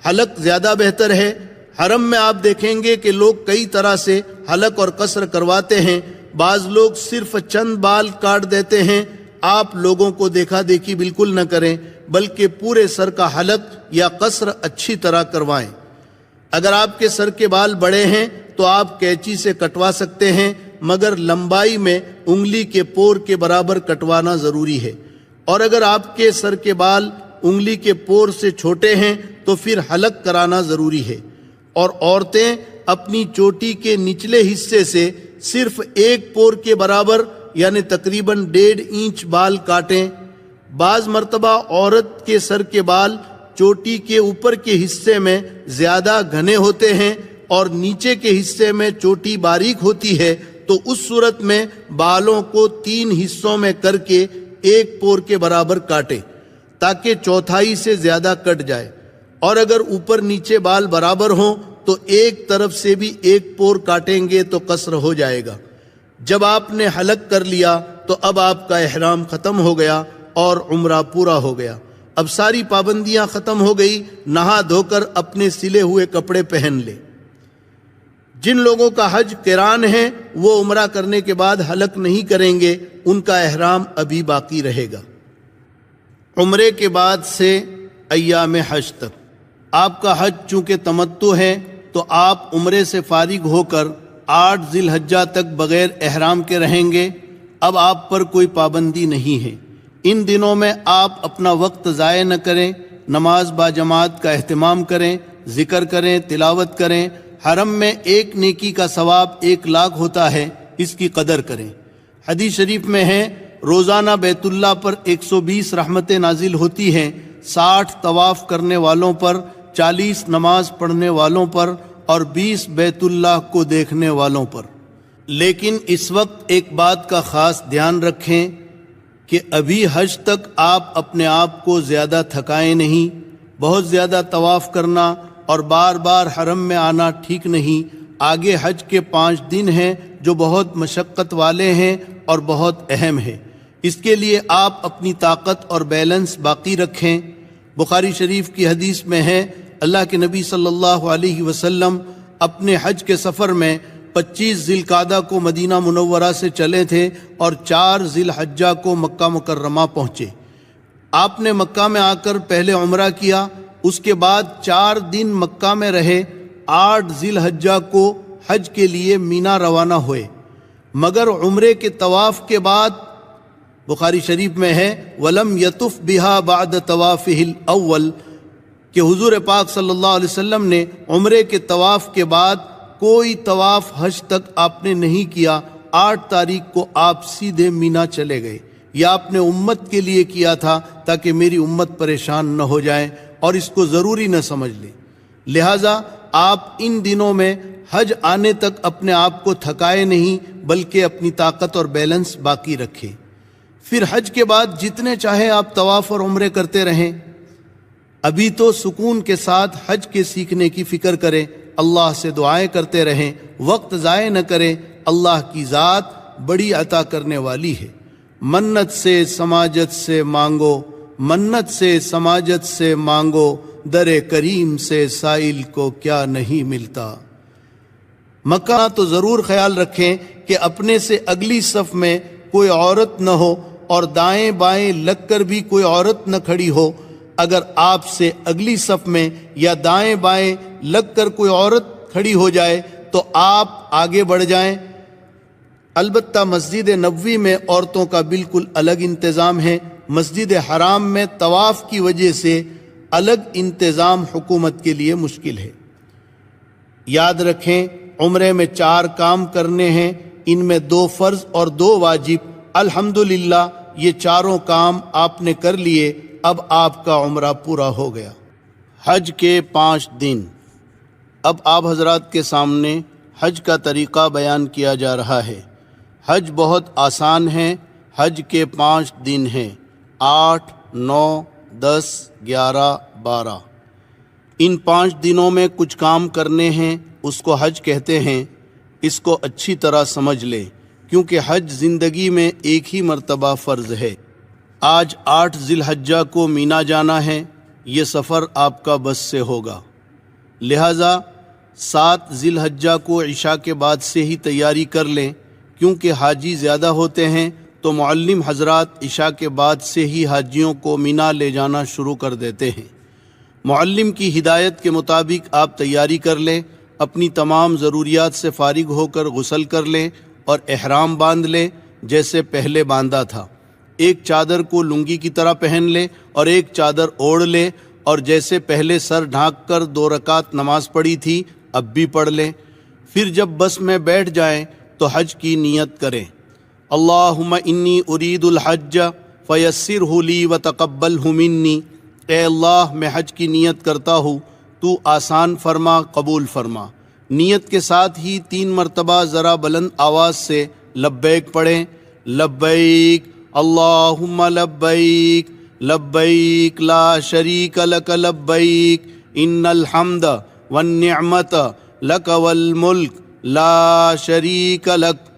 حلق زیادہ بہتر ہے۔ حرم میں آپ دیکھیں گے کہ لوگ کئی طرح سے حلق اور قصر کرواتے ہیں۔ بعض لوگ صرف چند بال کاٹ دیتے ہیں۔ آپ لوگوں کو دیکھا دیکھی بالکل نہ کریں، بلکہ پورے سر کا حلق یا قصر اچھی طرح کروائیں۔ اگر آپ کے سر کے بال بڑے ہیں تو آپ قینچی سے کٹوا سکتے ہیں، مگر لمبائی میں انگلی کے پور کے برابر کٹوانا ضروری ہے۔ اور اگر آپ کے سر کے بال انگلی کے پور سے چھوٹے ہیں تو پھر حلق کرانا ضروری ہے۔ اور عورتیں اپنی چوٹی کے نچلے حصے سے صرف 1 پور کے برابر یعنی تقریباً 1.5 انچ بال کاٹیں۔ بعض مرتبہ عورت کے سر کے بال چوٹی کے اوپر کے حصے میں زیادہ گھنے ہوتے ہیں اور نیچے کے حصے میں چوٹی باریک ہوتی ہے، تو اس صورت میں بالوں کو 3 حصوں میں کر کے 1 پور کے برابر کاٹیں تاکہ چوتھائی سے زیادہ کٹ جائے۔ اور اگر اوپر نیچے بال برابر ہوں تو ایک طرف سے بھی 1 پور کاٹیں گے تو قصر ہو جائے گا۔ جب آپ نے حلق کر لیا تو اب آپ کا احرام ختم ہو گیا اور عمرہ پورا ہو گیا۔ اب ساری پابندیاں ختم ہو گئی، نہا دھو کر اپنے سلے ہوئے کپڑے پہن لے۔ جن لوگوں کا حج قران ہے وہ عمرہ کرنے کے بعد حلق نہیں کریں گے، ان کا احرام ابھی باقی رہے گا۔ عمرے کے بعد سے ایام حج تک آپ کا حج چونکہ تمتع ہے تو آپ عمرے سے فارغ ہو کر 8 ذی الحجہ تک بغیر احرام کے رہیں گے۔ اب آپ پر کوئی پابندی نہیں ہے۔ ان دنوں میں آپ اپنا وقت ضائع نہ کریں، نماز با جماعت کا اہتمام کریں، ذکر کریں، تلاوت کریں۔ حرم میں ایک نیکی کا ثواب 1 لاکھ ہوتا ہے، اس کی قدر کریں۔ حدیث شریف میں ہے روزانہ بیت اللہ پر 120 رحمتیں نازل ہوتی ہیں، 60 طواف کرنے والوں پر، 40 نماز پڑھنے والوں پر اور 20 بیت اللہ کو دیکھنے والوں پر۔ لیکن اس وقت ایک بات کا خاص دھیان رکھیں کہ ابھی حج تک آپ اپنے آپ کو زیادہ تھکائیں نہیں۔ بہت زیادہ طواف کرنا اور بار بار حرم میں آنا ٹھیک نہیں۔ آگے حج کے 5 دن ہیں جو بہت مشقت والے ہیں اور بہت اہم ہیں۔ اس کے لیے آپ اپنی طاقت اور بیلنس باقی رکھیں۔ بخاری شریف کی حدیث میں ہے اللہ کے نبی صلی اللہ علیہ وسلم اپنے حج کے سفر میں 25 ذی القعدہ کو مدینہ منورہ سے چلے تھے اور 4 ذی الحجہ کو مکہ مکرمہ پہنچے۔ آپ نے مکہ میں آ کر پہلے عمرہ کیا، اس کے بعد 4 دن مکہ میں رہے، 8 ذی الحجہ کو حج کے لیے مینا روانہ ہوئے۔ مگر عمرے کے طواف کے بعد بخاری شریف میں ہے وَلَمْ يَطُفْ بِهَا بَعْدَ طَوَافِهِ الْأَوَّلِ کہ حضور پاک صلی اللہ علیہ وسلم نے عمرے کے طواف کے بعد کوئی طواف حج تک آپ نے نہیں کیا۔ 8 تاریخ کو آپ سیدھے مینا چلے گئے۔ یہ آپ نے امت کے لیے کیا تھا تاکہ میری امت پریشان نہ ہو جائے اور اس کو ضروری نہ سمجھ لیں۔ لہٰذا آپ ان دنوں میں حج آنے تک اپنے آپ کو تھکائے نہیں بلکہ اپنی طاقت اور بیلنس باقی رکھیں۔ پھر حج کے بعد جتنے چاہیں آپ طواف اور عمرے کرتے رہیں۔ ابھی تو سکون کے ساتھ حج کے سیکھنے کی فکر کریں، اللہ سے دعائیں کرتے رہیں، وقت ضائع نہ کریں۔ اللہ کی ذات بڑی عطا کرنے والی ہے۔ منت سے سماجت سے مانگو، منت سے سماجت سے مانگو، در کریم سے سائل کو کیا نہیں ملتا۔ مکہ تو ضرور خیال رکھیں کہ اپنے سے اگلی صف میں کوئی عورت نہ ہو اور دائیں بائیں لگ کر بھی کوئی عورت نہ کھڑی ہو۔ اگر آپ سے اگلی صف میں یا دائیں بائیں لگ کر کوئی عورت کھڑی ہو جائے تو آپ آگے بڑھ جائیں۔ البتہ مسجد نبوی میں عورتوں کا بالکل الگ انتظام ہے۔ مسجد حرام میں طواف کی وجہ سے الگ انتظام حکومت کے لیے مشکل ہے۔ یاد رکھیں عمرے میں 4 کام کرنے ہیں، ان میں 2 فرض اور 2 واجب۔ الحمدللہ یہ 4 کام آپ نے کر لیے، اب آپ کا عمرہ پورا ہو گیا۔ حج کے 5 دن۔ اب آپ حضرات کے سامنے حج کا طریقہ بیان کیا جا رہا ہے۔ حج بہت آسان ہے۔ حج کے 5 دن ہیں، 8، 9، 10، 11، 12۔ ان 5 دنوں میں کچھ کام کرنے ہیں، اس کو حج کہتے ہیں۔ اس کو اچھی طرح سمجھ لیں کیونکہ حج زندگی میں ایک ہی مرتبہ فرض ہے۔ آج 8 ذی الحجہ کو مینا جانا ہے، یہ سفر آپ کا بس سے ہوگا، لہٰذا 7 ذی الحجہ کو عشاء کے بعد سے ہی تیاری کر لیں، کیونکہ حاجی زیادہ ہوتے ہیں تو معلم حضرات عشاء کے بعد سے ہی حاجیوں کو مینا لے جانا شروع کر دیتے ہیں۔ معلم کی ہدایت کے مطابق آپ تیاری کر لیں، اپنی تمام ضروریات سے فارغ ہو کر غسل کر لیں اور احرام باندھ لیں جیسے پہلے باندھا تھا۔ ایک چادر کو لنگی کی طرح پہن لیں اور ایک چادر اوڑھ لیں، اور جیسے پہلے سر ڈھانک کر 2 رکعت نماز پڑھی تھی اب بھی پڑھ لیں۔ پھر جب بس میں بیٹھ جائیں تو حج کی نیت کریں۔ اللہم انی ارید الحج فیسرہ لی وتقبلہ منی، اے اللہ میں حج کی نیت کرتا ہوں، تو آسان فرما، قبول فرما۔ نیت کے ساتھ ہی 3 مرتبہ ذرا بلند آواز سے لبیک پڑھیں۔ لبیک اللہم لبیک لبیک لا شریک لک لبیک ان الحمد والنعمت لک والملک لا شریک لک۔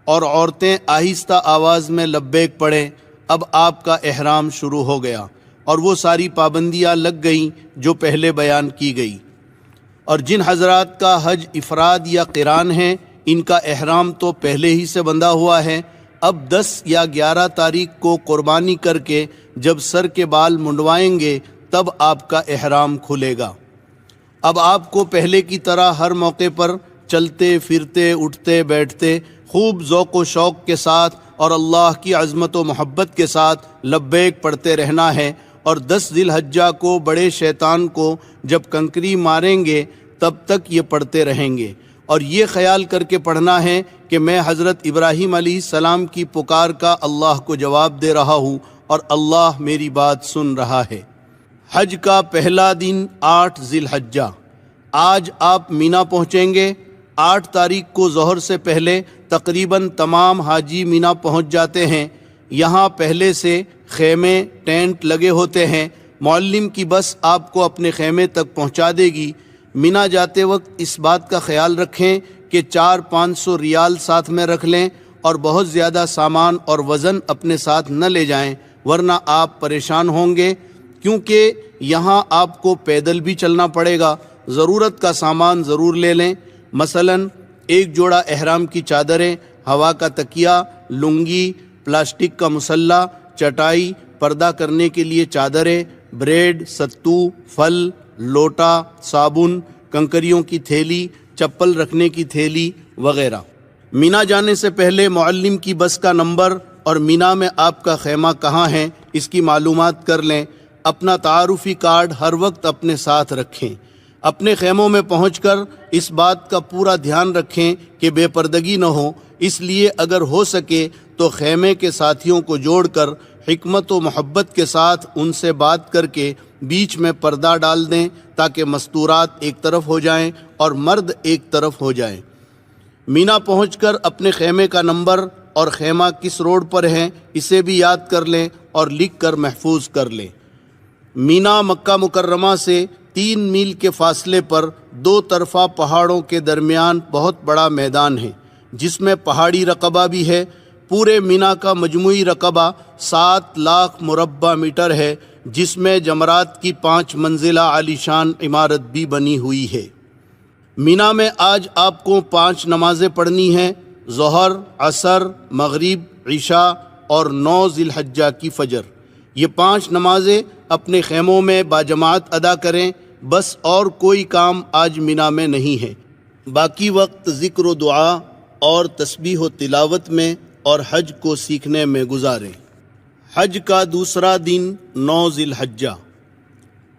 اور عورتیں آہستہ آواز میں لبیک پڑھیں۔ اب آپ کا احرام شروع ہو گیا اور وہ ساری پابندیاں لگ گئیں جو پہلے بیان کی گئی۔ اور جن حضرات کا حج افراد یا قران ہے، ان کا احرام تو پہلے ہی سے بندھا ہوا ہے۔ اب 10 یا 11 تاریخ کو قربانی کر کے جب سر کے بال منڈوائیں گے تب آپ کا احرام کھلے گا۔ اب آپ کو پہلے کی طرح ہر موقع پر چلتے پھرتے اٹھتے بیٹھتے خوب ذوق و شوق کے ساتھ اور اللہ کی عظمت و محبت کے ساتھ لبیک پڑھتے رہنا ہے، اور 10 ذی الحجہ کو بڑے شیطان کو جب کنکری ماریں گے تب تک یہ پڑھتے رہیں گے، اور یہ خیال کر کے پڑھنا ہے کہ میں حضرت ابراہیم علیہ السلام کی پکار کا اللہ کو جواب دے رہا ہوں اور اللہ میری بات سن رہا ہے۔ حج کا پہلا دن 8 ذی الحجہ۔ آج آپ مینا پہنچیں گے۔ 8 تاریخ کو ظہر سے پہلے تقریباً تمام حاجی مینا پہنچ جاتے ہیں۔ یہاں پہلے سے خیمے ٹینٹ لگے ہوتے ہیں۔ معلم کی بس آپ کو اپنے خیمے تک پہنچا دے گی۔ مینا جاتے وقت اس بات کا خیال رکھیں کہ 400-500 ریال ساتھ میں رکھ لیں اور بہت زیادہ سامان اور وزن اپنے ساتھ نہ لے جائیں، ورنہ آپ پریشان ہوں گے، کیونکہ یہاں آپ کو پیدل بھی چلنا پڑے گا۔ ضرورت کا سامان ضرور لے لیں، مثلاً 1 جوڑا احرام کی چادریں، ہوا کا تکیہ، لنگی، پلاسٹک کا مسلح، چٹائی، پردہ کرنے کے لیے چادریں، بریڈ، ستو، پھل، لوٹا، صابن، کنکریوں کی تھیلی، چپل رکھنے کی تھیلی وغیرہ۔ مینا جانے سے پہلے معلم کی بس کا نمبر اور مینا میں آپ کا خیمہ کہاں ہے اس کی معلومات کر لیں۔ اپنا تعارفی کارڈ ہر وقت اپنے ساتھ رکھیں۔ اپنے خیموں میں پہنچ کر اس بات کا پورا دھیان رکھیں کہ بے پردگی نہ ہو، اس لیے اگر ہو سکے تو خیمے کے ساتھیوں کو جوڑ کر حکمت و محبت کے ساتھ ان سے بات کر کے بیچ میں پردہ ڈال دیں تاکہ مستورات ایک طرف ہو جائیں اور مرد ایک طرف ہو جائیں۔ مینا پہنچ کر اپنے خیمے کا نمبر اور خیمہ کس روڈ پر ہے اسے بھی یاد کر لیں اور لکھ کر محفوظ کر لیں۔ مینا مکہ مکرمہ سے 3 میل کے فاصلے پر 2 طرفہ پہاڑوں کے درمیان بہت بڑا میدان ہے جس میں پہاڑی رقبہ بھی ہے۔ پورے مینا کا مجموعی رقبہ 7 لاکھ مربع میٹر ہے، جس میں جمرات کی 5 منزلہ عالیشان عمارت بھی بنی ہوئی ہے۔ مینا میں آج آپ کو 5 نمازیں پڑھنی ہیں، ظہر، عصر، مغرب، عشاء اور 9 ذی الحجہ کی فجر۔ یہ 5 نمازیں اپنے خیموں میں باجماعت ادا کریں، بس اور کوئی کام آج مینا میں نہیں ہے۔ باقی وقت ذکر و دعا اور تسبیح و تلاوت میں اور حج کو سیکھنے میں گزاریں۔ حج کا دوسرا دن 9 ذی الحجہ۔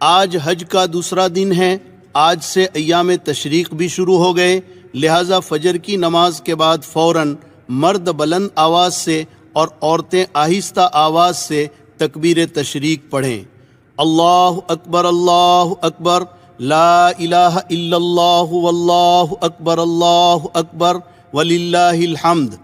آج حج کا دوسرا دن ہے۔ آج سے ایام تشریق بھی شروع ہو گئے، لہٰذا فجر کی نماز کے بعد فوراً مرد بلند آواز سے اور عورتیں آہستہ آواز سے تکبیر تشریق پڑھیں۔ اللہ اکبر، لا الہ الا اللہ واللہ اکبر وللہ الحمد۔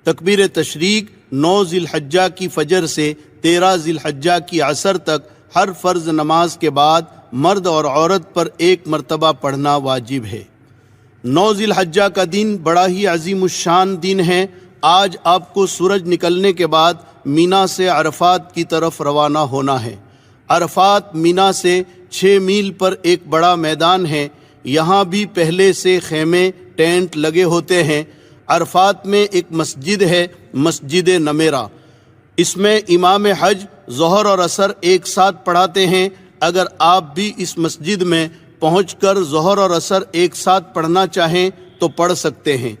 تکبیر تشریق 9 ذی الحجہ کی فجر سے 13 ذی الحجہ کی عصر تک ہر فرض نماز کے بعد مرد اور عورت پر 1 مرتبہ پڑھنا واجب ہے۔ 9 ذی الحجہ کا دن بڑا ہی عظیم الشان دن ہے۔ آج آپ کو سورج نکلنے کے بعد مینا سے عرفات کی طرف روانہ ہونا ہے۔ عرفات مینا سے 6 میل پر ایک بڑا میدان ہے، یہاں بھی پہلے سے خیمے ٹینٹ لگے ہوتے ہیں۔ عرفات میں ایک مسجد ہے، مسجد نمیرہ، اس میں امام حج ظہر اور عصر ایک ساتھ پڑھاتے ہیں۔ اگر آپ بھی اس مسجد میں پہنچ کر ظہر اور عصر ایک ساتھ پڑھنا چاہیں تو پڑھ سکتے ہیں،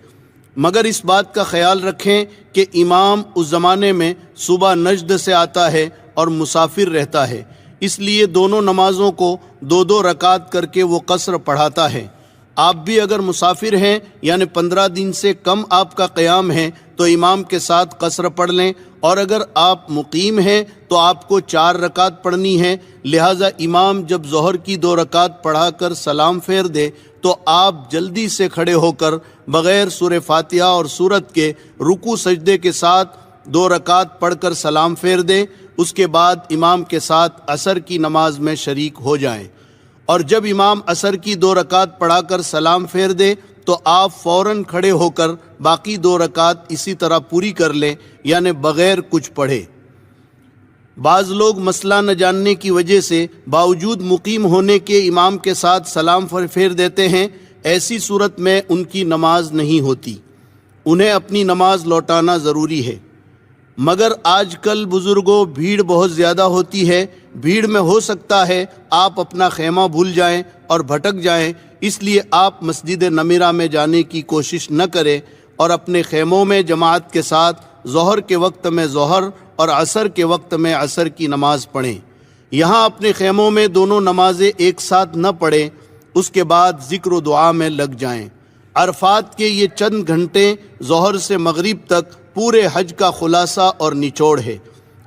مگر اس بات کا خیال رکھیں کہ امام اس زمانے میں صبح نجد سے آتا ہے اور مسافر رہتا ہے، اس لیے دونوں نمازوں کو 2 رکعت کر کے وہ قصر پڑھاتا ہے۔ آپ بھی اگر مسافر ہیں یعنی 15 دن سے کم آپ کا قیام ہے تو امام کے ساتھ قصر پڑھ لیں، اور اگر آپ مقیم ہیں تو آپ کو 4 رکعت پڑھنی ہے، لہٰذا امام جب ظہر کی 2 رکعت پڑھا کر سلام پھیر دے تو آپ جلدی سے کھڑے ہو کر بغیر سورہ فاتحہ اور سورت کے رکوع سجدے کے ساتھ 2 رکعت پڑھ کر سلام پھیر دیں، اس کے بعد امام کے ساتھ عصر کی نماز میں شریک ہو جائیں، اور جب امام عصر کی 2 رکعت پڑھا کر سلام پھیر دے تو آپ فوراً کھڑے ہو کر باقی 2 رکعت اسی طرح پوری کر لیں، یعنی بغیر کچھ پڑھے۔ بعض لوگ مسئلہ نہ جاننے کی وجہ سے باوجود مقیم ہونے کے امام کے ساتھ سلام پھیر دیتے ہیں، ایسی صورت میں ان کی نماز نہیں ہوتی، انہیں اپنی نماز لوٹانا ضروری ہے۔ مگر آج کل بزرگوں بھیڑ بہت زیادہ ہوتی ہے، بھیڑ میں ہو سکتا ہے آپ اپنا خیمہ بھول جائیں اور بھٹک جائیں، اس لیے آپ مسجد نمیرہ میں جانے کی کوشش نہ کریں اور اپنے خیموں میں جماعت کے ساتھ ظہر کے وقت میں ظہر اور عصر کے وقت میں عصر کی نماز پڑھیں۔ یہاں اپنے خیموں میں دونوں نمازیں ایک ساتھ نہ پڑھیں، اس کے بعد ذکر و دعا میں لگ جائیں۔ عرفات کے یہ چند گھنٹے ظہر سے مغرب تک پورے حج کا خلاصہ اور نچوڑ ہے۔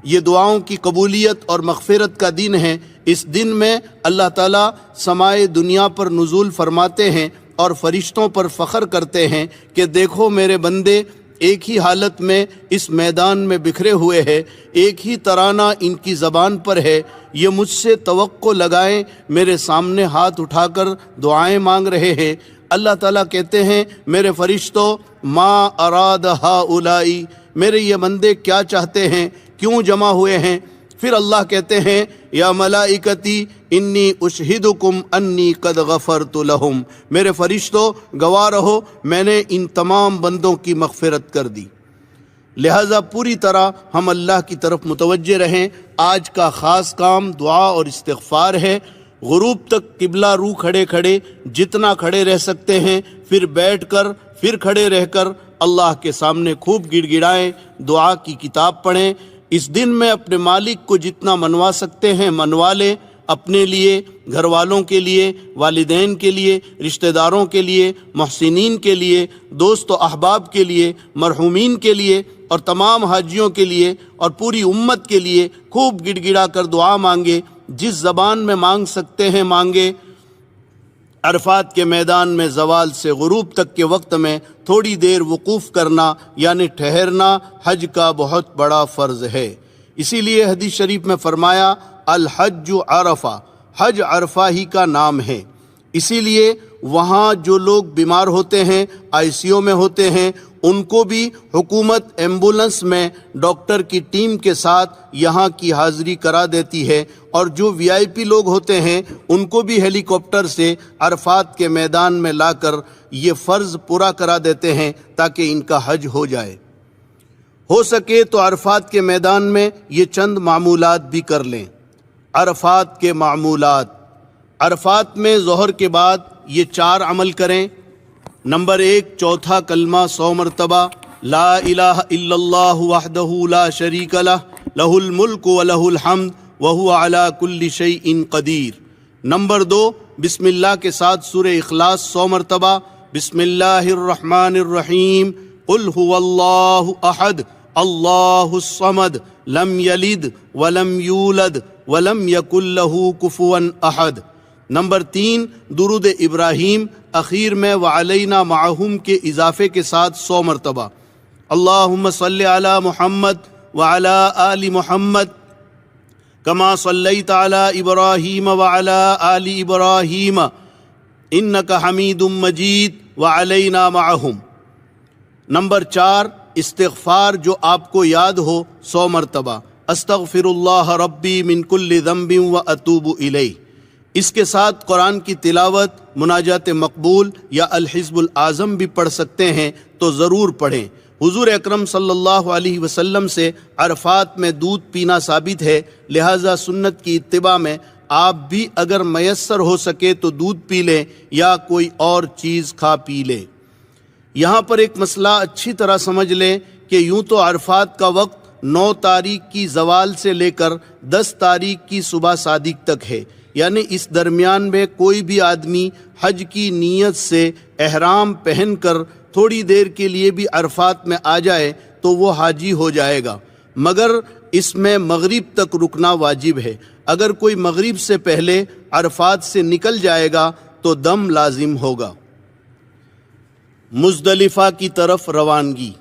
یہ دعاؤں کی قبولیت اور مغفرت کا دن ہے۔ اس دن میں اللہ تعالیٰ سمائے دنیا پر نزول فرماتے ہیں اور فرشتوں پر فخر کرتے ہیں کہ دیکھو میرے بندے ایک ہی حالت میں اس میدان میں بکھرے ہوئے ہیں، ایک ہی ترانہ ان کی زبان پر ہے، یہ مجھ سے توقع لگائیں، میرے سامنے ہاتھ اٹھا کر دعائیں مانگ رہے ہیں۔ اللہ تعالیٰ کہتے ہیں میرے فرشتوں ما اراد ہؤلائی، میرے یہ بندے کیا چاہتے ہیں، کیوں جمع ہوئے ہیں؟ پھر اللہ کہتے ہیں یا ملائکتی انی اشہدکم انی قد غفرت لہم، میرے فرشتوں گواہ رہو میں نے ان تمام بندوں کی مغفرت کر دی۔ لہذا پوری طرح ہم اللہ کی طرف متوجہ رہیں۔ آج کا خاص کام دعا اور استغفار ہے۔ غروب تک قبلہ رو کھڑے کھڑے جتنا کھڑے رہ سکتے ہیں، پھر بیٹھ کر، پھر کھڑے رہ کر اللہ کے سامنے خوب گڑ گڑائیں، دعا کی کتاب پڑھیں۔ اس دن میں اپنے مالک کو جتنا منوا سکتے ہیں منوا لیں، اپنے لیے، گھر والوں کے لیے، والدین کے لیے، رشتہ داروں کے لیے، محسنین کے لیے، دوست و احباب کے لیے، مرحومین کے لیے اور تمام حاجیوں کے لیے اور پوری امت کے لیے خوب گڑ گڑا کر دعا مانگے، جس زبان میں مانگ سکتے ہیں مانگے۔ عرفات کے میدان میں زوال سے غروب تک کے وقت میں تھوڑی دیر وقوف کرنا یعنی ٹھہرنا حج کا بہت بڑا فرض ہے۔ اسی لیے حدیث شریف میں فرمایا الحج عرفہ، حج عرفہ ہی کا نام ہے۔ اسی لیے وہاں جو لوگ بیمار ہوتے ہیں، ICU میں ہوتے ہیں، ان کو بھی حکومت ایمبولنس میں ڈاکٹر کی ٹیم کے ساتھ یہاں کی حاضری کرا دیتی ہے، اور جو VIP لوگ ہوتے ہیں ان کو بھی ہیلی کاپٹر سے عرفات کے میدان میں لا کر یہ فرض پورا کرا دیتے ہیں تاکہ ان کا حج ہو جائے۔ ہو سکے تو عرفات کے میدان میں یہ چند معمولات بھی کر لیں۔ عرفات کے معمولات: عرفات میں ظہر کے بعد یہ 4 عمل کریں۔ نمبر 1، چوتھا کلمہ 100 مرتبہ، لا الہ الا اللہ وحدہ لا شریک لہ، لہ الملک ولہ الحمد وہو علی کل شیء قدیر۔ نمبر 2، بسم اللہ کے ساتھ سورہ اخلاص 100 مرتبہ، بسم اللہ الرحمن الرحیم، قل هو اللہ احد اللہ الصمد لم یلد ولم یولد ولم یکن لہ کفوا احد۔ نمبر 3، درود ابراہیم اخیر میں وعلینا معہم کے اضافے کے ساتھ 100 مرتبہ، اللہم صلی علی محمد وعلی آل محمد کما صلیت علی ابراہیم وعلی آل ابراہیم انک حمید مجید وعلینا معہم۔ نمبر 4، استغفار جو آپ کو یاد ہو 100 مرتبہ، استغفر اللہ ربی من کل ذنب واتوب الیہ۔ اس کے ساتھ قرآن کی تلاوت، مناجات مقبول یا الحزب الاعظم بھی پڑھ سکتے ہیں تو ضرور پڑھیں۔ حضور اکرم صلی اللہ علیہ وسلم سے عرفات میں دودھ پینا ثابت ہے، لہٰذا سنت کی اتباع میں آپ بھی اگر میسر ہو سکے تو دودھ پی لیں یا کوئی اور چیز کھا پی لیں۔ یہاں پر ایک مسئلہ اچھی طرح سمجھ لیں کہ یوں تو عرفات کا وقت 9 تاریخ کی زوال سے لے کر 10 تاریخ کی صبح صادق تک ہے، یعنی اس درمیان میں کوئی بھی آدمی حج کی نیت سے احرام پہن کر تھوڑی دیر کے لیے بھی عرفات میں آ جائے تو وہ حاجی ہو جائے گا، مگر اس میں مغرب تک رکنا واجب ہے۔ اگر کوئی مغرب سے پہلے عرفات سے نکل جائے گا تو دم لازم ہوگا۔ مزدلفہ کی طرف روانگی: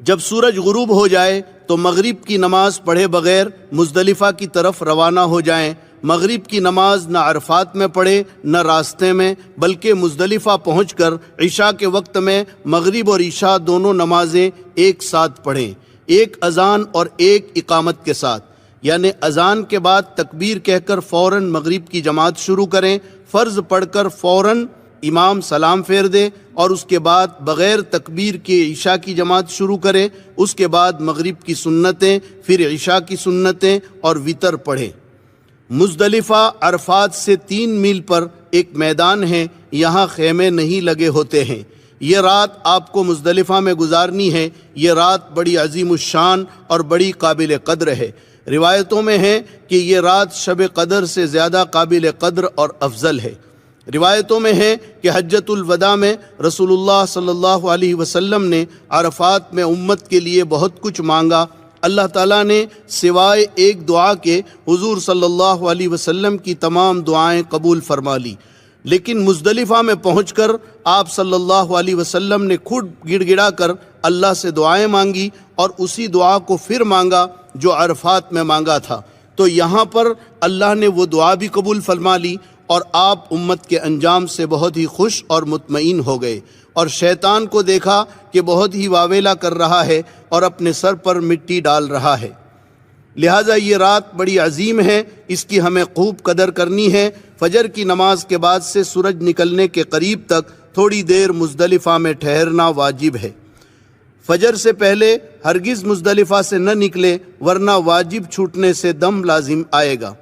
جب سورج غروب ہو جائے تو مغرب کی نماز پڑھے بغیر مزدلفہ کی طرف روانہ ہو جائیں۔ مغرب کی نماز نہ عرفات میں پڑھے نہ راستے میں، بلکہ مزدلفہ پہنچ کر عشاء کے وقت میں مغرب اور عشاء دونوں نمازیں ایک ساتھ پڑھیں، ایک اذان اور ایک اقامت کے ساتھ، یعنی اذان کے بعد تکبیر کہہ کر فوراً مغرب کی جماعت شروع کریں، فرض پڑھ کر فوراً امام سلام پھیر دے اور اس کے بعد بغیر تکبیر کے عشاء کی جماعت شروع کرے، اس کے بعد مغرب کی سنتیں، پھر عشاء کی سنتیں اور وتر پڑھے۔ مزدلفہ عرفات سے 3 میل پر ایک میدان ہے، یہاں خیمے نہیں لگے ہوتے ہیں۔ یہ رات آپ کو مزدلفہ میں گزارنی ہے۔ یہ رات بڑی عظیم الشان اور بڑی قابل قدر ہے۔ روایتوں میں ہے کہ یہ رات شب قدر سے زیادہ قابل قدر اور افضل ہے۔ روایتوں میں ہے کہ حجۃ الوداع میں رسول اللہ صلی اللہ علیہ وسلم نے عرفات میں امت کے لیے بہت کچھ مانگا۔ اللہ تعالیٰ نے سوائے ایک دعا کے حضور صلی اللہ علیہ وسلم کی تمام دعائیں قبول فرما لی، لیکن مزدلفہ میں پہنچ کر آپ صلی اللہ علیہ وسلم نے خود گڑ گڑا کر اللہ سے دعائیں مانگی اور اسی دعا کو پھر مانگا جو عرفات میں مانگا تھا۔ تو یہاں پر اللہ نے وہ دعا بھی قبول فرما لی اور آپ امت کے انجام سے بہت ہی خوش اور مطمئن ہو گئے، اور شیطان کو دیکھا کہ بہت ہی واویلا کر رہا ہے اور اپنے سر پر مٹی ڈال رہا ہے۔ لہٰذا یہ رات بڑی عظیم ہے، اس کی ہمیں خوب قدر کرنی ہے۔ فجر کی نماز کے بعد سے سورج نکلنے کے قریب تک تھوڑی دیر مزدلفہ میں ٹھہرنا واجب ہے۔ فجر سے پہلے ہرگز مزدلفہ سے نہ نکلے، ورنہ واجب چھوٹنے سے دم لازم آئے گا۔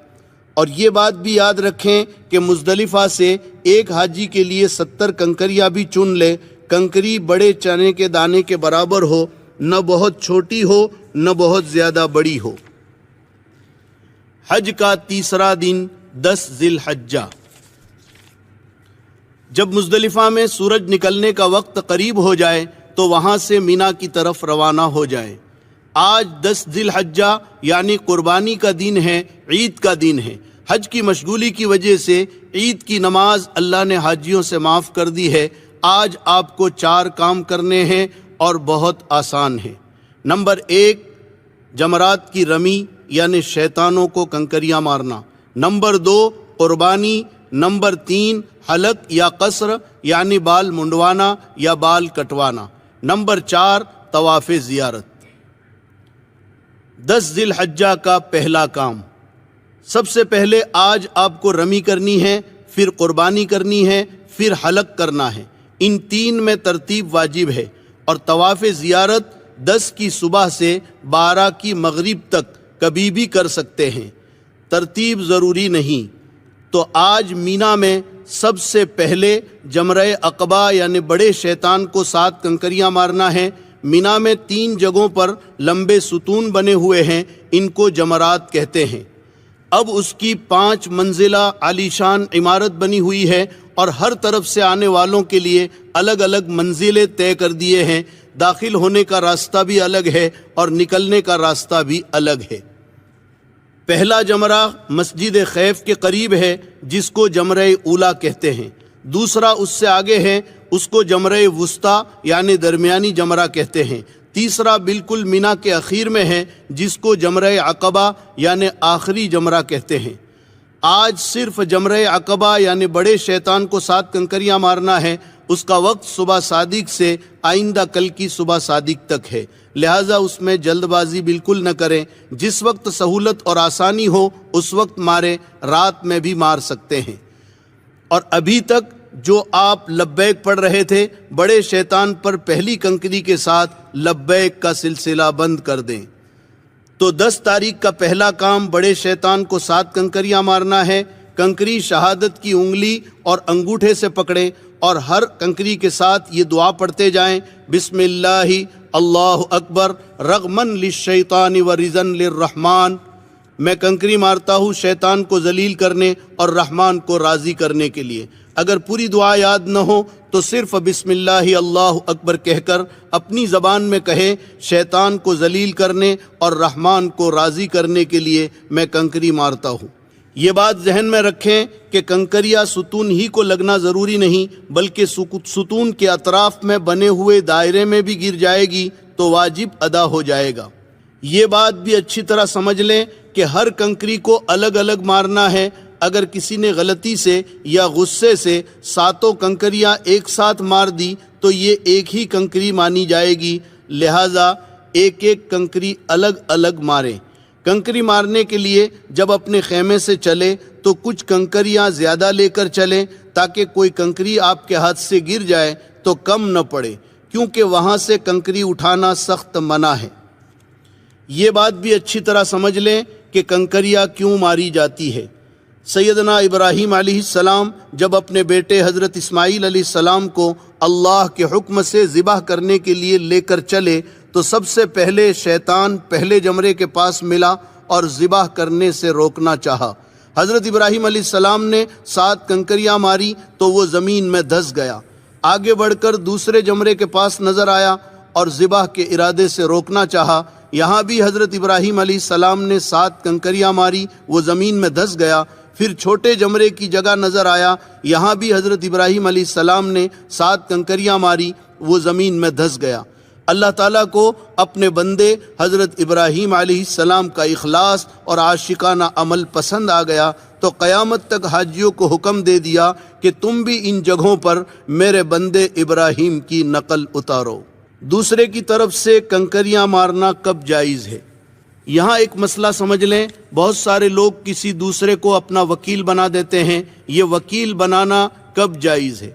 اور یہ بات بھی یاد رکھیں کہ مزدلفہ سے ایک حاجی کے لیے 70 کنکریاں بھی چن لے۔ کنکری بڑے چنے کے دانے کے برابر ہو، نہ بہت چھوٹی ہو نہ بہت زیادہ بڑی ہو۔ حج کا تیسرا دن 10 ذی الحجہ۔ جب مزدلفہ میں سورج نکلنے کا وقت قریب ہو جائے تو وہاں سے مینا کی طرف روانہ ہو جائے۔ آج 10 ذی الحجہ یعنی قربانی کا دن ہے، عید کا دن ہے۔ حج کی مشغولی کی وجہ سے عید کی نماز اللہ نے حاجیوں سے معاف کر دی ہے۔ آج آپ کو 4 کام کرنے ہیں اور بہت آسان ہیں۔ نمبر 1، جمرات کی رمی یعنی شیطانوں کو کنکریاں مارنا۔ نمبر 2، قربانی۔ نمبر 3، حلق یا قصر یعنی بال منڈوانا یا بال کٹوانا۔ نمبر 4، طواف زیارت۔ 10 ذی الحجہ کا پہلا کام، سب سے پہلے آج آپ کو رمی کرنی ہے، پھر قربانی کرنی ہے، پھر حلق کرنا ہے۔ ان 3 میں ترتیب واجب ہے، اور طواف زیارت 10 کی صبح سے 12 کی مغرب تک کبھی بھی کر سکتے ہیں، ترتیب ضروری نہیں۔ تو آج مینا میں سب سے پہلے جمرہ عقبہ یعنی بڑے شیطان کو 7 کنکریاں مارنا ہے۔ مینا میں 3 جگہوں پر لمبے ستون بنے ہوئے ہیں، ان کو جمرات کہتے ہیں۔ اب اس کی 5 منزلہ عالیشان عمارت بنی ہوئی ہے، اور ہر طرف سے آنے والوں کے لیے الگ الگ منزلیں طے کر دیے ہیں۔ داخل ہونے کا راستہ بھی الگ ہے اور نکلنے کا راستہ بھی الگ ہے۔ پہلا جمرہ مسجد خیف کے قریب ہے، جس کو جمرہ اولا کہتے ہیں۔ دوسرا اس سے آگے ہے، اس کو جمرہ وسطیٰ یعنی درمیانی جمرہ کہتے ہیں۔ تیسرا بالکل مینا کے اخیر میں ہے، جس کو جمرہ عقبہ یعنی آخری جمرہ کہتے ہیں۔ آج صرف جمرہ عقبہ یعنی بڑے شیطان کو 7 کنکریاں مارنا ہے۔ اس کا وقت صبح صادق سے آئندہ کل کی صبح صادق تک ہے، لہٰذا اس میں جلد بازی بالکل نہ کریں۔ جس وقت سہولت اور آسانی ہو اس وقت ماریں، رات میں بھی مار سکتے ہیں۔ اور ابھی تک جو آپ لبیک پڑھ رہے تھے، بڑے شیطان پر پہلی کنکری کے ساتھ لبیک کا سلسلہ بند کر دیں۔ تو 10 تاریخ کا پہلا کام بڑے شیطان کو 7 کنکریاں مارنا ہے۔ کنکری شہادت کی انگلی اور انگوٹھے سے پکڑیں اور ہر کنکری کے ساتھ یہ دعا پڑھتے جائیں، بسم اللہ اللہ اکبر رغمن للشیطان ورضن للرحمن۔ میں کنکری مارتا ہوں شیطان کو ذلیل کرنے اور رحمان کو راضی کرنے کے لیے۔ اگر پوری دعا یاد نہ ہو تو صرف بسم اللہ اللہ اکبر کہہ کر اپنی زبان میں کہے، شیطان کو ذلیل کرنے اور رحمان کو راضی کرنے کے لیے میں کنکری مارتا ہوں۔ یہ بات ذہن میں رکھیں کہ کنکریاں ستون ہی کو لگنا ضروری نہیں، بلکہ ستون کے اطراف میں بنے ہوئے دائرے میں بھی گر جائے گی تو واجب ادا ہو جائے گا۔ یہ بات بھی اچھی طرح سمجھ لیں کہ ہر کنکری کو الگ الگ مارنا ہے۔ اگر کسی نے غلطی سے یا غصے سے 7 کنکریاں ایک ساتھ مار دی تو یہ ایک ہی کنکری مانی جائے گی، لہٰذا ایک ایک کنکری الگ الگ ماریں۔ کنکری مارنے کے لیے جب اپنے خیمے سے چلے تو کچھ کنکریاں زیادہ لے کر چلیں تاکہ کوئی کنکری آپ کے ہاتھ سے گر جائے تو کم نہ پڑے، کیونکہ وہاں سے کنکری اٹھانا سخت منع ہے۔ یہ بات بھی اچھی طرح سمجھ لیں کہ کنکریاں کیوں ماری جاتی ہے۔ سیدنا ابراہیم علیہ السلام جب اپنے بیٹے حضرت اسماعیل علیہ السلام کو اللہ کے حکم سے ذبح کرنے کے لیے لے کر چلے تو سب سے پہلے شیطان پہلے جمرے کے پاس ملا اور ذبح کرنے سے روکنا چاہا۔ حضرت ابراہیم علیہ السلام نے 7 کنکریاں ماری تو وہ زمین میں دھس گیا۔ آگے بڑھ کر دوسرے جمرے کے پاس نظر آیا اور ذبح کے ارادے سے روکنا چاہا۔ یہاں بھی حضرت ابراہیم علیہ السلام نے 7 کنکریاں ماری، وہ زمین میں دھس گیا۔ پھر چھوٹے جمرے کی جگہ نظر آیا، یہاں بھی حضرت ابراہیم علیہ السلام نے 7 کنکریاں ماری، وہ زمین میں دھس گیا۔ اللہ تعالیٰ کو اپنے بندے حضرت ابراہیم علیہ السلام کا اخلاص اور عاشقانہ عمل پسند آ گیا تو قیامت تک حاجیوں کو حکم دے دیا کہ تم بھی ان جگہوں پر میرے بندے ابراہیم کی نقل اتارو۔ دوسرے کی طرف سے کنکریاں مارنا کب جائز ہے؟ یہاں ایک مسئلہ سمجھ لیں، بہت سارے لوگ کسی دوسرے کو اپنا وکیل بنا دیتے ہیں، یہ وکیل بنانا کب جائز ہے؟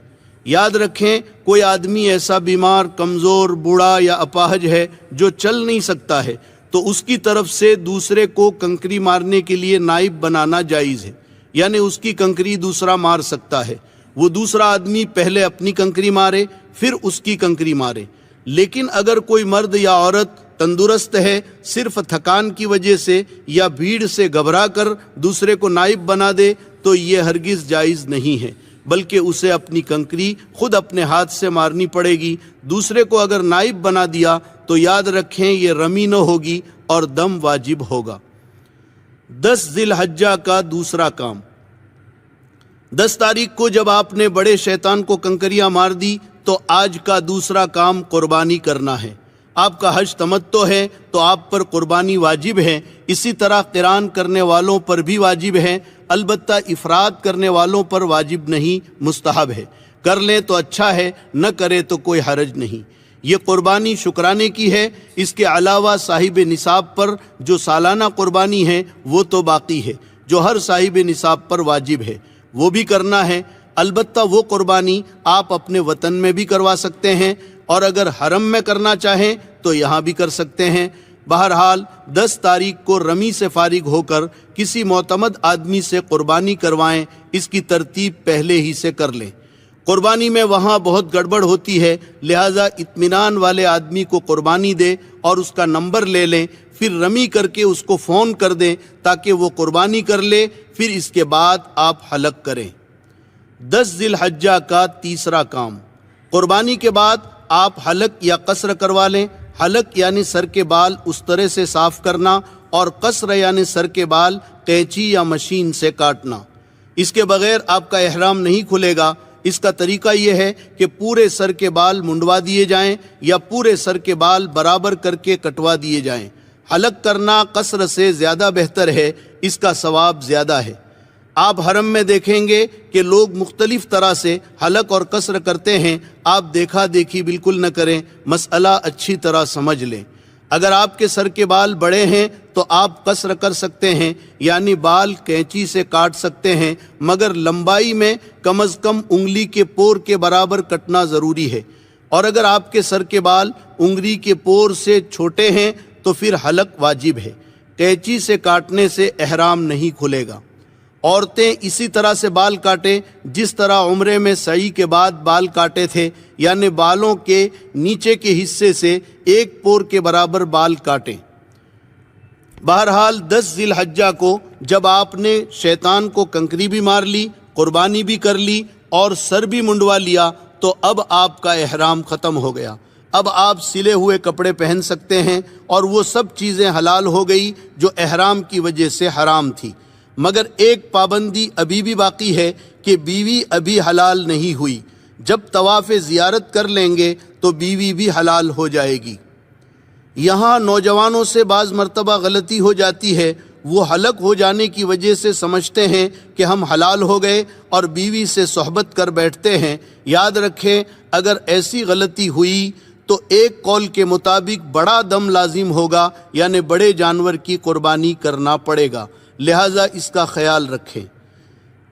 یاد رکھیں، کوئی آدمی ایسا بیمار، کمزور، بوڑھا یا اپاہج ہے جو چل نہیں سکتا ہے تو اس کی طرف سے دوسرے کو کنکری مارنے کے لیے نائب بنانا جائز ہے، یعنی اس کی کنکری دوسرا مار سکتا ہے۔ وہ دوسرا آدمی پہلے اپنی کنکری مارے پھر اس کی کنکری مارے۔ لیکن اگر کوئی مرد یا عورت تندرست ہے، صرف تھکان کی وجہ سے یا بھیڑ سے گھبرا کر دوسرے کو نائب بنا دے تو یہ ہرگز جائز نہیں ہے، بلکہ اسے اپنی کنکری خود اپنے ہاتھ سے مارنی پڑے گی۔ دوسرے کو اگر نائب بنا دیا تو یاد رکھیں یہ رمی نہ ہوگی اور دم واجب ہوگا۔ 10 ذی الحجہ کا دوسرا کام۔ 10 تاریخ کو جب آپ نے بڑے شیطان کو کنکریاں مار دی تو آج کا دوسرا کام قربانی کرنا ہے۔ آپ کا حج تمتع ہے تو آپ پر قربانی واجب ہے، اسی طرح قران کرنے والوں پر بھی واجب ہے، البتہ افراد کرنے والوں پر واجب نہیں، مستحب ہے۔ کر لیں تو اچھا ہے، نہ کرے تو کوئی حرج نہیں۔ یہ قربانی شکرانے کی ہے، اس کے علاوہ صاحب نصاب پر جو سالانہ قربانی ہے وہ تو باقی ہے، جو ہر صاحب نصاب پر واجب ہے، وہ بھی کرنا ہے۔ البتہ وہ قربانی آپ اپنے وطن میں بھی کروا سکتے ہیں، اور اگر حرم میں کرنا چاہیں تو یہاں بھی کر سکتے ہیں۔ بہرحال 10 تاریخ کو رمی سے فارغ ہو کر کسی معتمد آدمی سے قربانی کروائیں، اس کی ترتیب پہلے ہی سے کر لیں۔ قربانی میں وہاں بہت گڑبڑ ہوتی ہے، لہٰذا اطمینان والے آدمی کو قربانی دے اور اس کا نمبر لے لیں، پھر رمی کر کے اس کو فون کر دیں تاکہ وہ قربانی کر لے، پھر اس کے بعد آپ حلق کریں۔ 10 ذی الحجہ کا تیسرا کام۔ قربانی کے بعد آپ حلق یا قصر کروا لیں۔ حلق یعنی سر کے بال اس طرح سے صاف کرنا، اور قصر یعنی سر کے بال قینچی یا مشین سے کاٹنا۔ اس کے بغیر آپ کا احرام نہیں کھلے گا۔ اس کا طریقہ یہ ہے کہ پورے سر کے بال منڈوا دیے جائیں یا پورے سر کے بال برابر کر کے کٹوا دیے جائیں۔ حلق کرنا قصر سے زیادہ بہتر ہے، اس کا ثواب زیادہ ہے۔ آپ حرم میں دیکھیں گے کہ لوگ مختلف طرح سے حلق اور قصر کرتے ہیں، آپ دیکھا دیکھی بالکل نہ کریں، مسئلہ اچھی طرح سمجھ لیں۔ اگر آپ کے سر کے بال بڑے ہیں تو آپ قصر کر سکتے ہیں، یعنی بال قینچی سے کاٹ سکتے ہیں، مگر لمبائی میں کم از کم انگلی کے پور کے برابر کٹنا ضروری ہے۔ اور اگر آپ کے سر کے بال انگلی کے پور سے چھوٹے ہیں تو پھر حلق واجب ہے، قینچی سے کاٹنے سے احرام نہیں کھلے گا۔ عورتیں اسی طرح سے بال کاٹیں جس طرح عمرے میں سعی کے بعد بال کاٹے تھے، یعنی بالوں کے نیچے کے حصے سے ایک پور کے برابر بال کاٹیں۔ بہرحال 10 ذی الحجہ کو جب آپ نے شیطان کو کنکری بھی مار لی، قربانی بھی کر لی اور سر بھی منڈوا لیا تو اب آپ کا احرام ختم ہو گیا۔ اب آپ سلے ہوئے کپڑے پہن سکتے ہیں اور وہ سب چیزیں حلال ہو گئی جو احرام کی وجہ سے حرام تھی۔ مگر ایک پابندی ابھی بھی باقی ہے کہ بیوی ابھی حلال نہیں ہوئی۔ جب طواف زیارت کر لیں گے تو بیوی بھی حلال ہو جائے گی۔ یہاں نوجوانوں سے بعض مرتبہ غلطی ہو جاتی ہے، وہ حلق ہو جانے کی وجہ سے سمجھتے ہیں کہ ہم حلال ہو گئے اور بیوی سے صحبت کر بیٹھتے ہیں۔ یاد رکھیں، اگر ایسی غلطی ہوئی تو ایک قول کے مطابق بڑا دم لازم ہوگا، یعنی بڑے جانور کی قربانی کرنا پڑے گا، لہٰذا اس کا خیال رکھیں۔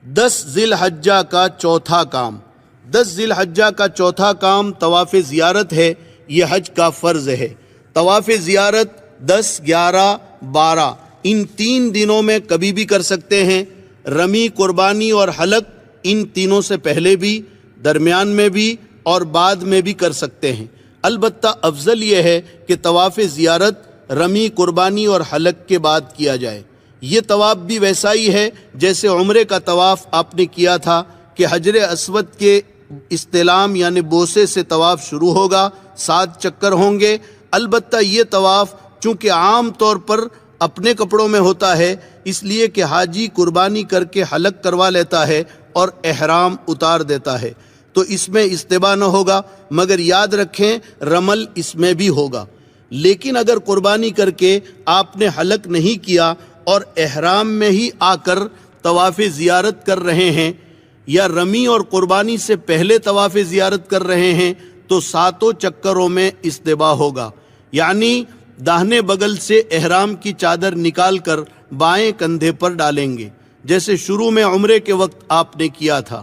10 ذی الحجہ کا چوتھا کام 10 ذی الحجہ کا چوتھا کام طواف زیارت ہے۔ یہ حج کا فرض ہے۔ طواف زیارت 10، 11، 12 ان 3 دنوں میں کبھی بھی کر سکتے ہیں۔ رمی، قربانی اور حلق ان تینوں سے پہلے بھی، درمیان میں بھی اور بعد میں بھی کر سکتے ہیں۔ البتہ افضل یہ ہے کہ طواف زیارت رمی، قربانی اور حلق کے بعد کیا جائے۔ یہ طواف بھی ویسا ہی ہے جیسے عمرے کا طواف آپ نے کیا تھا کہ حجر اسود کے استلام یعنی بوسے سے طواف شروع ہوگا، 7 چکر ہوں گے۔ البتہ یہ طواف چونکہ عام طور پر اپنے کپڑوں میں ہوتا ہے، اس لیے کہ حاجی قربانی کر کے حلق کروا لیتا ہے اور احرام اتار دیتا ہے، تو اس میں استباح نہ ہوگا، مگر یاد رکھیں رمل اس میں بھی ہوگا۔ لیکن اگر قربانی کر کے آپ نے حلق نہیں کیا اور احرام میں ہی آ کر طواف زیارت کر رہے ہیں یا رمی اور قربانی سے پہلے طواف زیارت کر رہے ہیں تو 7 چکروں میں استباح ہوگا، یعنی داہنے بغل سے احرام کی چادر نکال کر بائیں کندھے پر ڈالیں گے، جیسے شروع میں عمرے کے وقت آپ نے کیا تھا۔